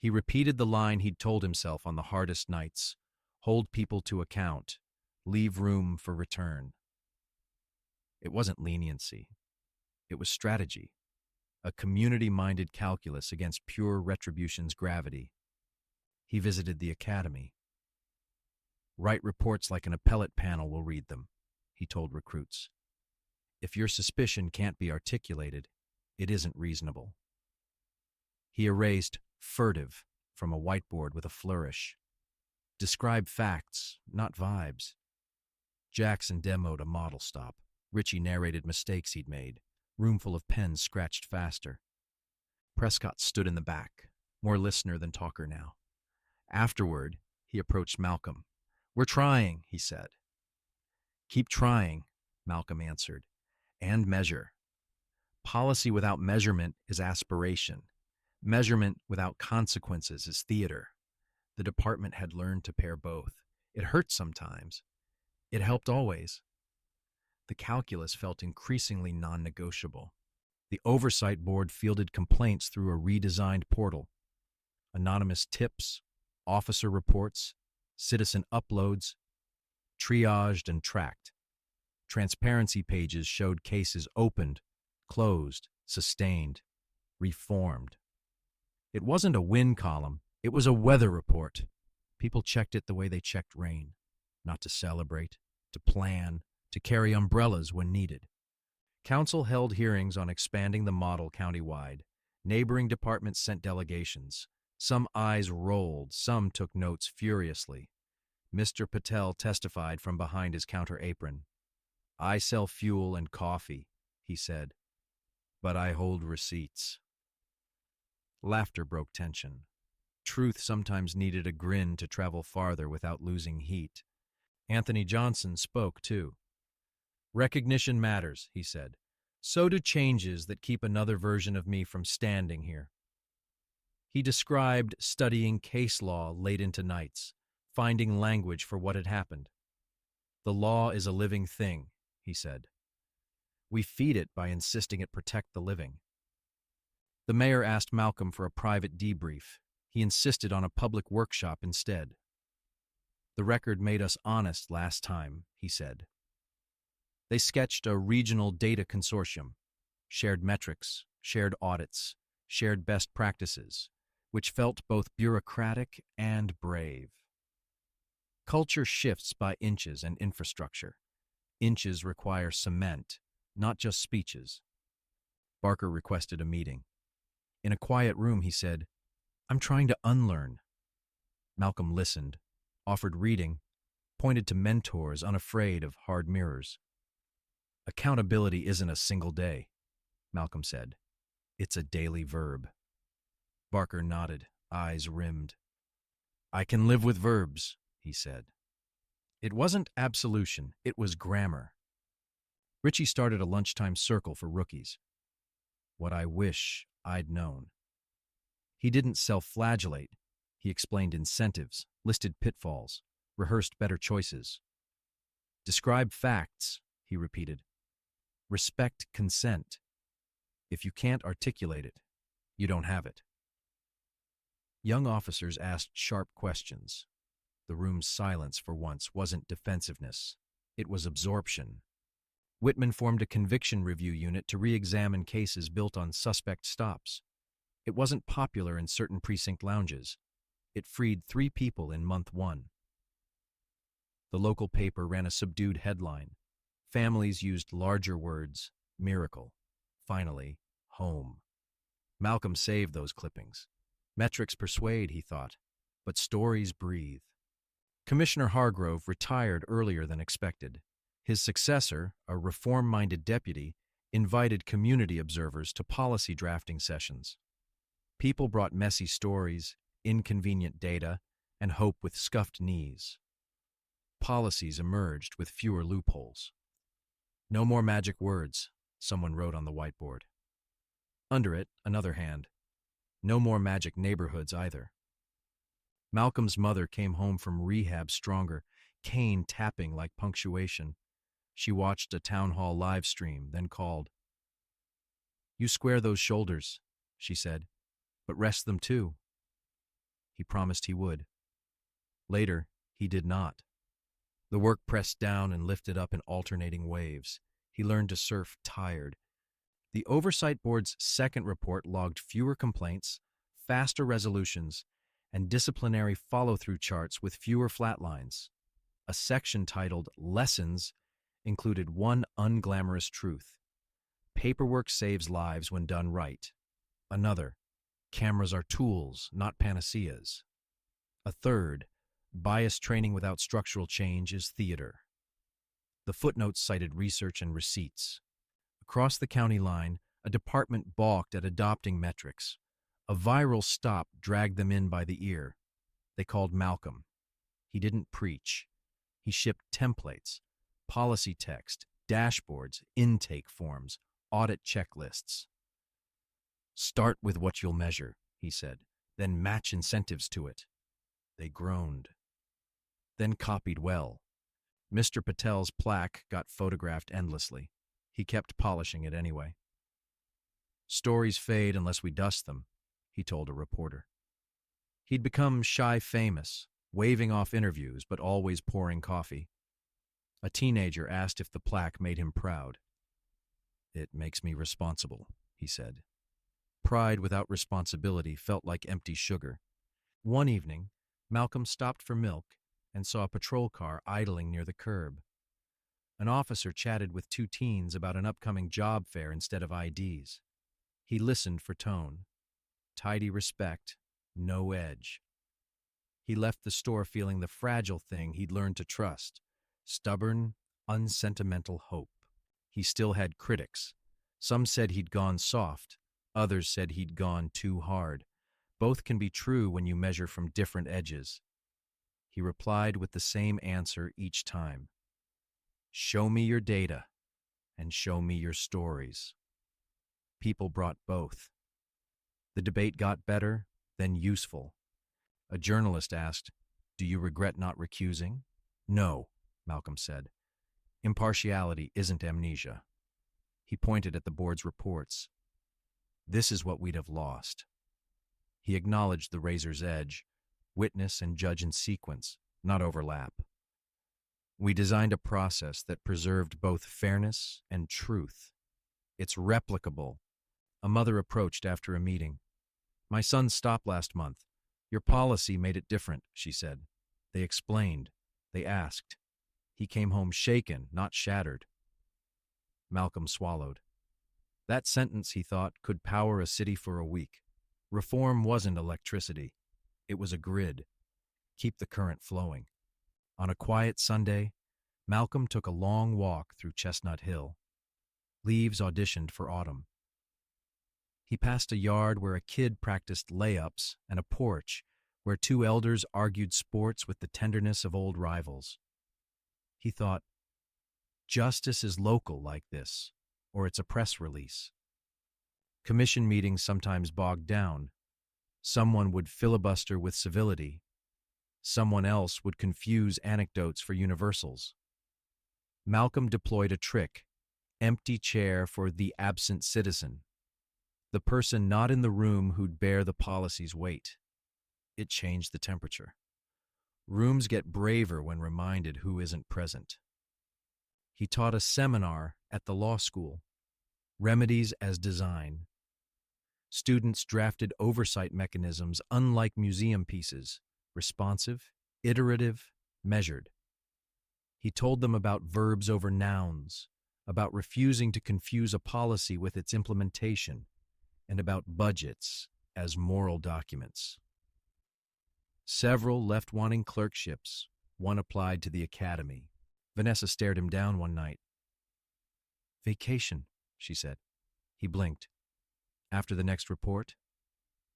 He repeated the line he'd told himself on the hardest nights: hold people to account, leave room for return. It wasn't leniency. It was strategy, a community-minded calculus against pure retribution's gravity. He visited the academy. Write reports like an appellate panel will read them, he told recruits. If your suspicion can't be articulated, it isn't reasonable. He erased furtive from a whiteboard with a flourish. Describe facts, not vibes. Jackson demoed a model stop. Richie narrated mistakes he'd made. Roomful of pens scratched faster. Prescott stood in the back, more listener than talker now. Afterward, he approached Malcolm. "We're trying," he said. "Keep trying," Malcolm answered. "And measure. Policy without measurement is aspiration. Measurement without consequences is theater." The department had learned to pair both. It hurt sometimes. It helped always. The calculus felt increasingly non-negotiable. The oversight board fielded complaints through a redesigned portal. Anonymous tips, officer reports, citizen uploads, triaged and tracked. Transparency pages showed cases opened, closed, sustained, reformed. It wasn't a win column, it was a weather report. People checked it the way they checked rain, not to celebrate, to plan, to carry umbrellas when needed. Council held hearings on expanding the model countywide. Neighboring departments sent delegations. Some eyes rolled, some took notes furiously. Mr. Patel testified from behind his counter apron. "I sell fuel and coffee," he said, "but I hold receipts." Laughter broke tension. Truth sometimes needed a grin to travel farther without losing heat. Anthony Johnson spoke, too. "Recognition matters," he said. "So do changes that keep another version of me from standing here." He described studying case law late into nights, finding language for what had happened. "The law is a living thing," he said. "We feed it by insisting it protect the living." The mayor asked Malcolm for a private debrief. He insisted on a public workshop instead. "The record made us honest last time," he said. They sketched a regional data consortium, shared metrics, shared audits, shared best practices, which felt both bureaucratic and brave. Culture shifts by inches and infrastructure. Inches require cement, not just speeches. Barker requested a meeting. In a quiet room, he said, "I'm trying to unlearn." Malcolm listened, offered reading, pointed to mentors unafraid of hard mirrors. "Accountability isn't a single day," Malcolm said. "It's a daily verb." Barker nodded, eyes rimmed. "I can live with verbs," he said. It wasn't absolution, it was grammar. Richie started a lunchtime circle for rookies. "What I wish I'd known." He didn't self-flagellate. He explained incentives, listed pitfalls, rehearsed better choices. "Describe facts," he repeated. "Respect consent. If you can't articulate it, you don't have it." Young officers asked sharp questions. The room's silence for once wasn't defensiveness. It was absorption. Whitman formed a conviction review unit to re-examine cases built on suspect stops. It wasn't popular in certain precinct lounges. It freed 3 people in month 1. The local paper ran a subdued headline. Families used larger words: miracle, finally, home. Malcolm saved those clippings. Metrics persuade, he thought, but stories breathe. Commissioner Hargrove retired earlier than expected. His successor, a reform-minded deputy, invited community observers to policy drafting sessions. People brought messy stories, inconvenient data, and hope with scuffed knees. Policies emerged with fewer loopholes. "No more magic words," someone wrote on the whiteboard. Under it, another hand. "No more magic neighborhoods either." Malcolm's mother came home from rehab stronger, cane tapping like punctuation. She watched a town hall live stream, then called. "You square those shoulders," she said, "but rest them too." He promised he would. Later, he did not. The work pressed down and lifted up in alternating waves. He learned to surf tired. The Oversight Board's second report logged fewer complaints, faster resolutions, and disciplinary follow-through charts with fewer flatlines. A section titled Lessons included one unglamorous truth: paperwork saves lives when done right. Another: cameras are tools, not panaceas. A third: bias training without structural change is theater. The footnotes cited research and receipts. Across the county line, a department balked at adopting metrics. A viral stop dragged them in by the ear. They called Malcolm. He didn't preach. He shipped templates, policy text, dashboards, intake forms, audit checklists. "Start with what you'll measure," he said, "then match incentives to it." They groaned. Then copied well. Mr. Patel's plaque got photographed endlessly. He kept polishing it anyway. "Stories fade unless we dust them," he told a reporter. He'd become shy famous, waving off interviews but always pouring coffee. A teenager asked if the plaque made him proud. "It makes me responsible," he said. Pride without responsibility felt like empty sugar. One evening, Malcolm stopped for milk and saw a patrol car idling near the curb. An officer chatted with two teens about an upcoming job fair instead of IDs. He listened for tone. Tidy respect, no edge. He left the store feeling the fragile thing he'd learned to trust: stubborn, unsentimental hope. He still had critics. Some said he'd gone soft. Others said he'd gone too hard. Both can be true when you measure from different edges. He replied with the same answer each time: "Show me your data, and show me your stories." People brought both. The debate got better, then useful. A journalist asked, "Do you regret not recusing?" "No," Malcolm said. "Impartiality isn't amnesia." He pointed at the board's reports. "This is what we'd have lost." He acknowledged the razor's edge: witness and judge in sequence, not overlap. "We designed a process that preserved both fairness and truth. It's replicable." A mother approached after a meeting. "My son stopped last month. Your policy made it different," she said. They explained. They asked. He came home shaken, not shattered. Malcolm swallowed. That sentence, he thought, could power a city for a week. Reform wasn't electricity. It was a grid. Keep the current flowing. On a quiet Sunday, Malcolm took a long walk through Chestnut Hill. Leaves auditioned for autumn. He passed a yard where a kid practiced layups and a porch where two elders argued sports with the tenderness of old rivals. He thought, justice is local like this, or it's a press release. Commission meetings sometimes bogged down. Someone would filibuster with civility. Someone else would confuse anecdotes for universals. Malcolm deployed a trick: empty chair for the absent citizen, the person not in the room who'd bear the policy's weight. It changed the temperature. Rooms get braver when reminded who isn't present. He taught a seminar at the law school, Remedies as Design. Students drafted oversight mechanisms unlike museum pieces: responsive, iterative, measured. He told them about verbs over nouns, about refusing to confuse a policy with its implementation, and about budgets as moral documents. Several left wanting clerkships. One applied to the academy. Vanessa stared him down one night. "Vacation," she said. He blinked. "After the next report?"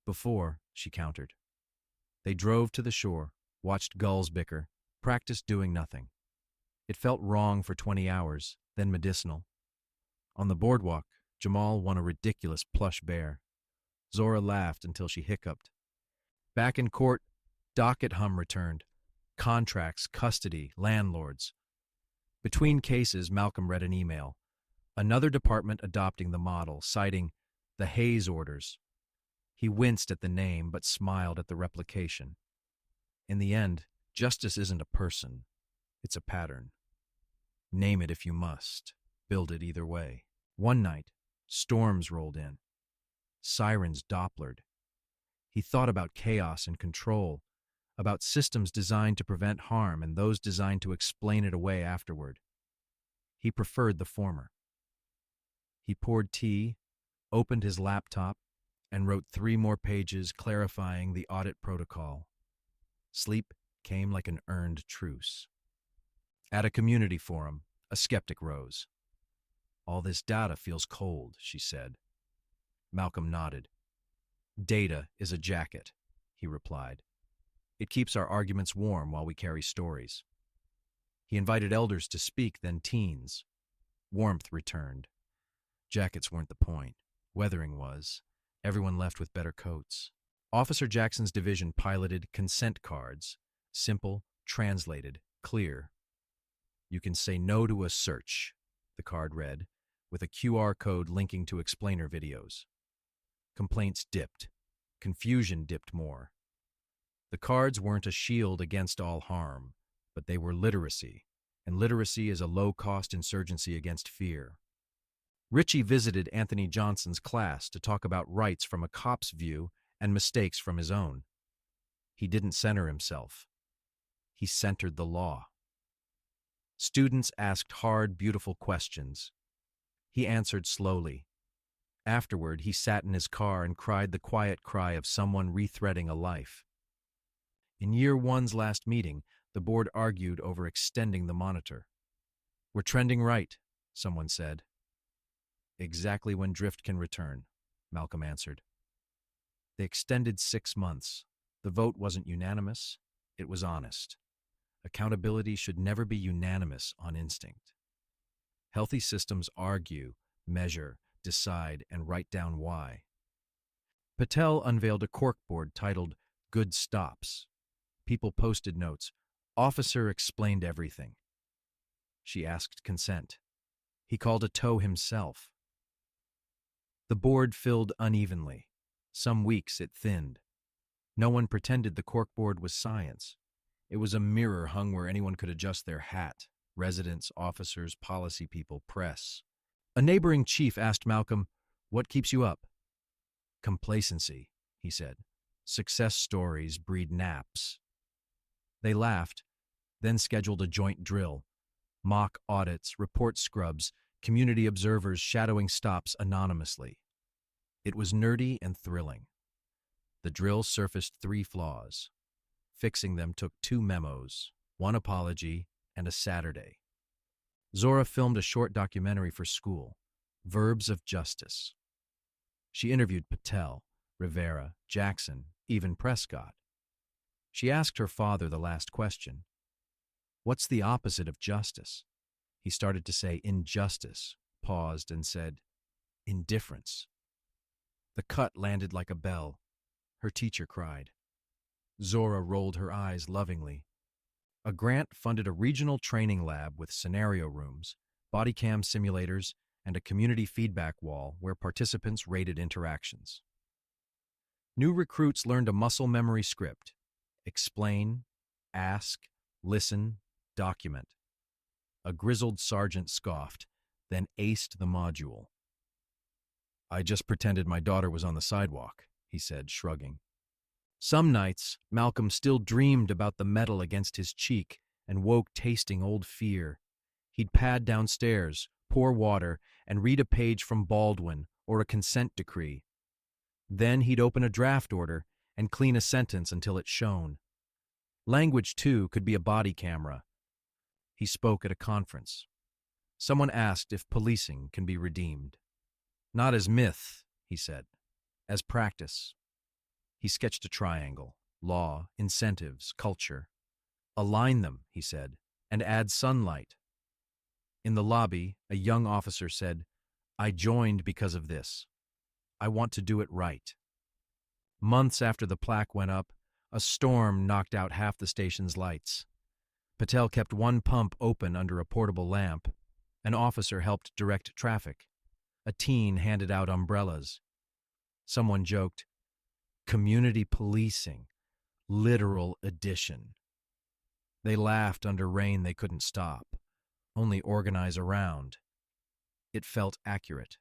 "Before," she countered. They drove to the shore, watched gulls bicker, practiced doing nothing. It felt wrong for 20 hours, then medicinal. On the boardwalk, Jamal won a ridiculous plush bear. Zora laughed until she hiccuped. Back in court, docket hum returned. Contracts, custody, landlords. Between cases, Malcolm read an email. Another department adopting the model, citing the Hayes orders. He winced at the name, but smiled at the replication. In the end, justice isn't a person. It's a pattern. Name it if you must. Build it either way. One night, storms rolled in. Sirens Dopplered. He thought about chaos and control, about systems designed to prevent harm and those designed to explain it away afterward. He preferred the former. He poured tea, opened his laptop, and wrote 3 more pages clarifying the audit protocol. Sleep came like an earned truce. At a community forum, a skeptic rose. "All this data feels cold," she said. Malcolm nodded. "Data is a jacket," he replied. "It keeps our arguments warm while we carry stories." He invited elders to speak, then teens. Warmth returned. Jackets weren't the point. Weathering was. Everyone left with better coats. Officer Jackson's division piloted consent cards. Simple, translated, clear. "You can say no to a search," the card read, with a QR code linking to explainer videos. Complaints dipped. Confusion dipped more. The cards weren't a shield against all harm, but they were literacy, and literacy is a low-cost insurgency against fear. Richie visited Anthony Johnson's class to talk about rights from a cop's view and mistakes from his own. He didn't center himself. He centered the law. Students asked hard, beautiful questions. He answered slowly. Afterward, he sat in his car and cried the quiet cry of someone rethreading a life. In year 1's last meeting, the board argued over extending the monitor. "We're trending right," someone said. "Exactly when drift can return," Malcolm answered. They extended 6 months. The vote wasn't unanimous. It was honest. Accountability should never be unanimous on instinct. Healthy systems argue, measure, decide, and write down why. Patel unveiled a corkboard titled "Good Stops." People posted notes. "Officer explained everything." She asked consent. He called a tow himself. The board filled unevenly. Some weeks it thinned. No one pretended the corkboard was science. It was a mirror hung where anyone could adjust their hat: residents, officers, policy people, press. A neighboring chief asked Malcolm, "What keeps you up?" "Complacency," he said. "Success stories breed naps." They laughed, then scheduled a joint drill. Mock audits, report scrubs, community observers shadowing stops anonymously. It was nerdy and thrilling. The drill surfaced 3 flaws. Fixing them took 2 memos, 1 apology, and a Saturday. Zora filmed a short documentary for school, Verbs of Justice. She interviewed Patel, Rivera, Jackson, even Prescott. She asked her father the last question. "What's the opposite of justice?" He started to say injustice, paused, and said, "Indifference." The cut landed like a bell. Her teacher cried. Zora rolled her eyes lovingly. A grant funded a regional training lab with scenario rooms, body cam simulators, and a community feedback wall where participants rated interactions. New recruits learned a muscle memory script: explain, ask, listen, document. A grizzled sergeant scoffed, then aced the module. "I just pretended my daughter was on the sidewalk," he said, shrugging. Some nights, Malcolm still dreamed about the metal against his cheek and woke tasting old fear. He'd pad downstairs, pour water, and read a page from Baldwin or a consent decree. Then he'd open a draft order and clean a sentence until it shone. Language, too, could be a body camera. He spoke at a conference. Someone asked if policing can be redeemed. "Not as myth," he said, "as practice." He sketched a triangle: law, incentives, culture. "Align them," he said, "and add sunlight." In the lobby, a young officer said, "I joined because of this. I want to do it right." Months after the plaque went up, a storm knocked out half the station's lights. Patel kept 1 pump open under a portable lamp. An officer helped direct traffic. A teen handed out umbrellas. Someone joked, "Community policing, literal edition." They laughed under rain they couldn't stop, only organize around. It felt accurate.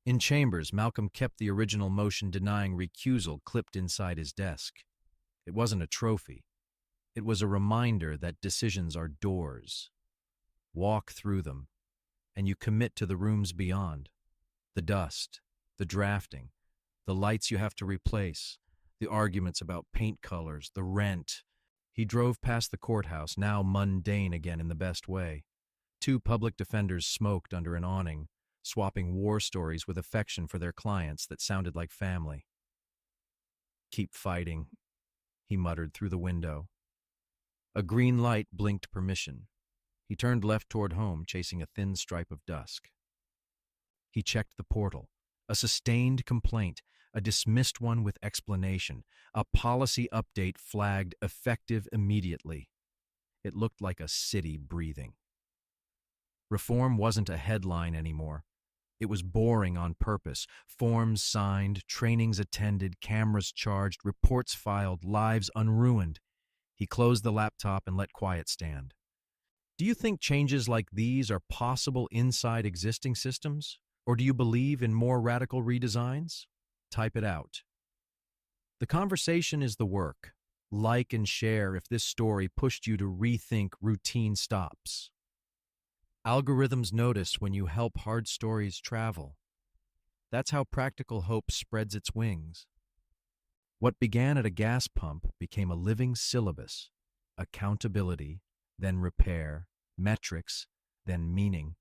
In chambers, Malcolm kept the original motion denying recusal clipped inside his desk. It wasn't a trophy. It was a reminder that decisions are doors. Walk through them, and you commit to the rooms beyond. The dust, the drafting, the lights you have to replace, the arguments about paint colors, the rent. He drove past the courthouse, now mundane again in the best way. Two public defenders smoked under an awning, swapping war stories with affection for their clients that sounded like family. "Keep fighting," he muttered through the window. A green light blinked permission. He turned left toward home, chasing a thin stripe of dusk. He checked the portal. A sustained complaint, a dismissed one with explanation, a policy update flagged effective immediately. It looked like a city breathing. Reform wasn't a headline anymore. It was boring on purpose. Forms signed, trainings attended, cameras charged, reports filed, lives unruined. He closed the laptop and let quiet stand. Do you think changes like these are possible inside existing systems? Or do you believe in more radical redesigns? Type it out. The conversation is the work. Like and share if this story pushed you to rethink routine stops. Algorithms notice when you help hard stories travel. That's how practical hope spreads its wings. What began at a gas pump became a living syllabus. Accountability, then repair, metrics, then meaning,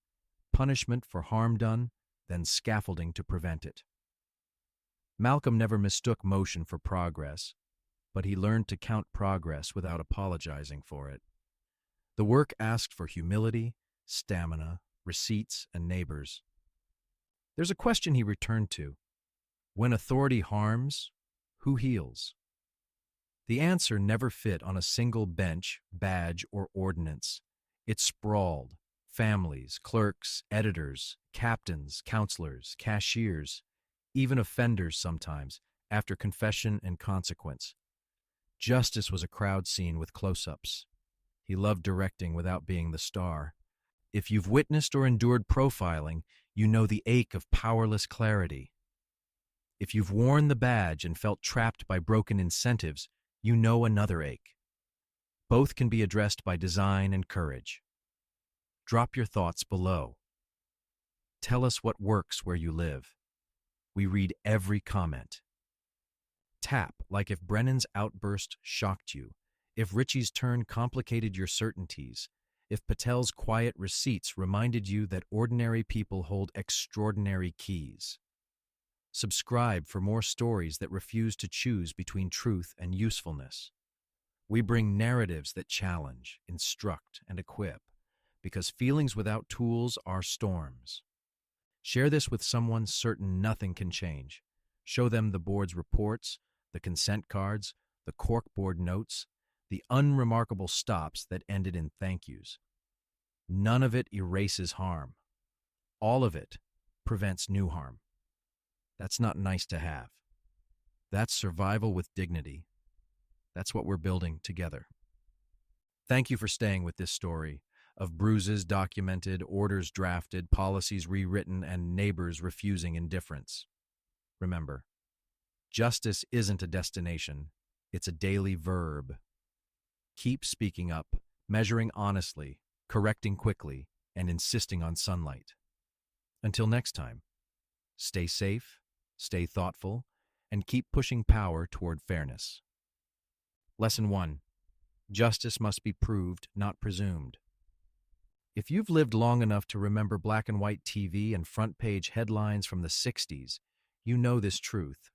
punishment for harm done, then scaffolding to prevent it. Malcolm never mistook motion for progress, but he learned to count progress without apologizing for it. The work asked for humility, stamina, receipts, and neighbors. There's a question he returned to. When authority harms, who heals? The answer never fit on a single bench, badge, or ordinance. It sprawled. Families, clerks, editors, captains, counselors, cashiers, even offenders sometimes, after confession and consequence. Justice was a crowd scene with close-ups. He loved directing without being the star. If you've witnessed or endured profiling, you know the ache of powerless clarity. If you've worn the badge and felt trapped by broken incentives, you know another ache. Both can be addressed by design and courage. Drop your thoughts below. Tell us what works where you live. We read every comment. Tap like if Brennan's outburst shocked you, if Richie's turn complicated your certainties, if Patel's quiet receipts reminded you that ordinary people hold extraordinary keys. Subscribe for more stories that refuse to choose between truth and usefulness. We bring narratives that challenge, instruct, and equip, because feelings without tools are storms. Share this with someone certain nothing can change. Show them the board's reports, the consent cards, the corkboard notes, the unremarkable stops that ended in thank yous. None of it erases harm. All of it prevents new harm. That's not nice to have. That's survival with dignity. That's what we're building together. Thank you for staying with this story of bruises documented, orders drafted, policies rewritten, and neighbors refusing indifference. Remember, justice isn't a destination, it's a daily verb. Keep speaking up, measuring honestly, correcting quickly, and insisting on sunlight. Until next time, stay safe, stay thoughtful, and keep pushing power toward fairness. Lesson 1. Justice must be proved, not presumed. If you've lived long enough to remember black and white TV and front-page headlines from the 60s, you know this truth.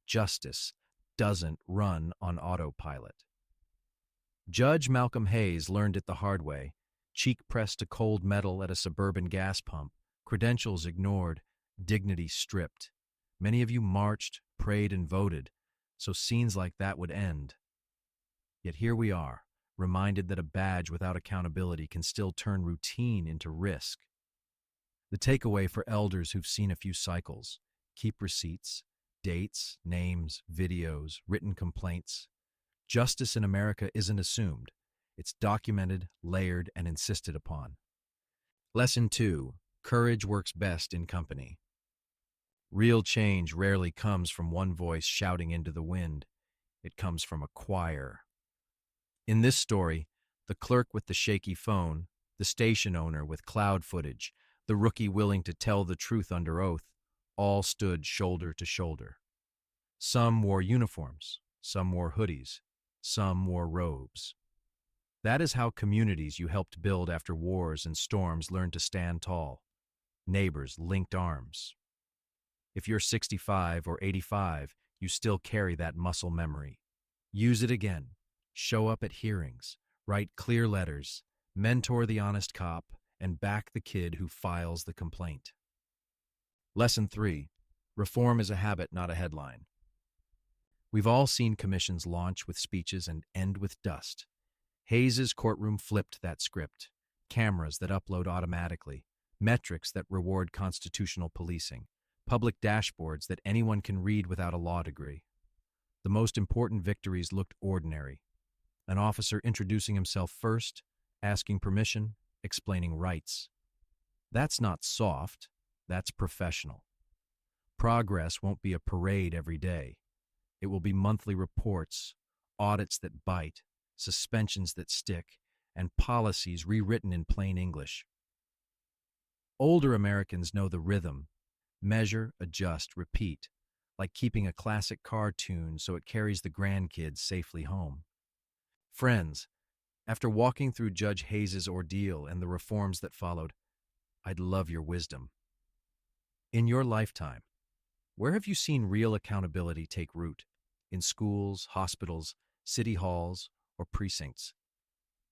Justice doesn't run on autopilot. Judge Malcolm Hayes learned it the hard way, cheek pressed to cold metal at a suburban gas pump, credentials ignored, dignity stripped. Many of you marched, prayed, and voted, so scenes like that would end. Yet here we are, reminded that a badge without accountability can still turn routine into risk. The takeaway for elders who've seen a few cycles: keep receipts, dates, names, videos, written complaints. Justice in America isn't assumed. It's documented, layered, and insisted upon. Lesson 2. Courage works best in company. Real change rarely comes from one voice shouting into the wind. it comes from a choir. In this story, the clerk with the shaky phone, the station owner with cloud footage, the rookie willing to tell the truth under oath, all stood shoulder to shoulder. Some wore uniforms, some wore hoodies, some wore robes. That is how communities you helped build after wars and storms learned to stand tall. Neighbors linked arms. If you're 65 or 85, you still carry that muscle memory. Use it again. Show up at hearings, write clear letters, mentor the honest cop, and back the kid who files the complaint. Lesson 3. Reform is a habit, not a headline. We've all seen commissions launch with speeches and end with dust. Hayes's courtroom flipped that script. Cameras that upload automatically, metrics that reward constitutional policing, public dashboards that anyone can read without a law degree. The most important victories looked ordinary. An officer introducing himself first, asking permission, explaining rights. That's not soft, that's professional. Progress won't be a parade every day. It will be monthly reports, audits that bite, suspensions that stick, and policies rewritten in plain English. Older Americans know the rhythm: measure, adjust, repeat, like keeping a classic car tuned so it carries the grandkids safely home. Friends, after walking through Judge Hayes's ordeal and the reforms that followed, I'd love your wisdom. In your lifetime, where have you seen real accountability take root? In schools, hospitals, city halls, or precincts?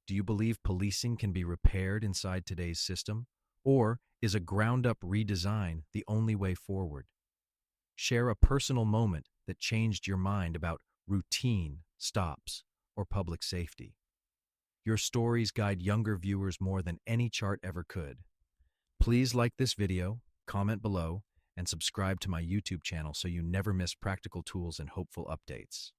Do you believe policing can be repaired inside today's system? Or is a ground-up redesign the only way forward? Share a personal moment that changed your mind about routine, stops, or public safety. Your stories guide younger viewers more than any chart ever could. Please like this video, comment below, and subscribe to my YouTube channel so you never miss practical tools and hopeful updates.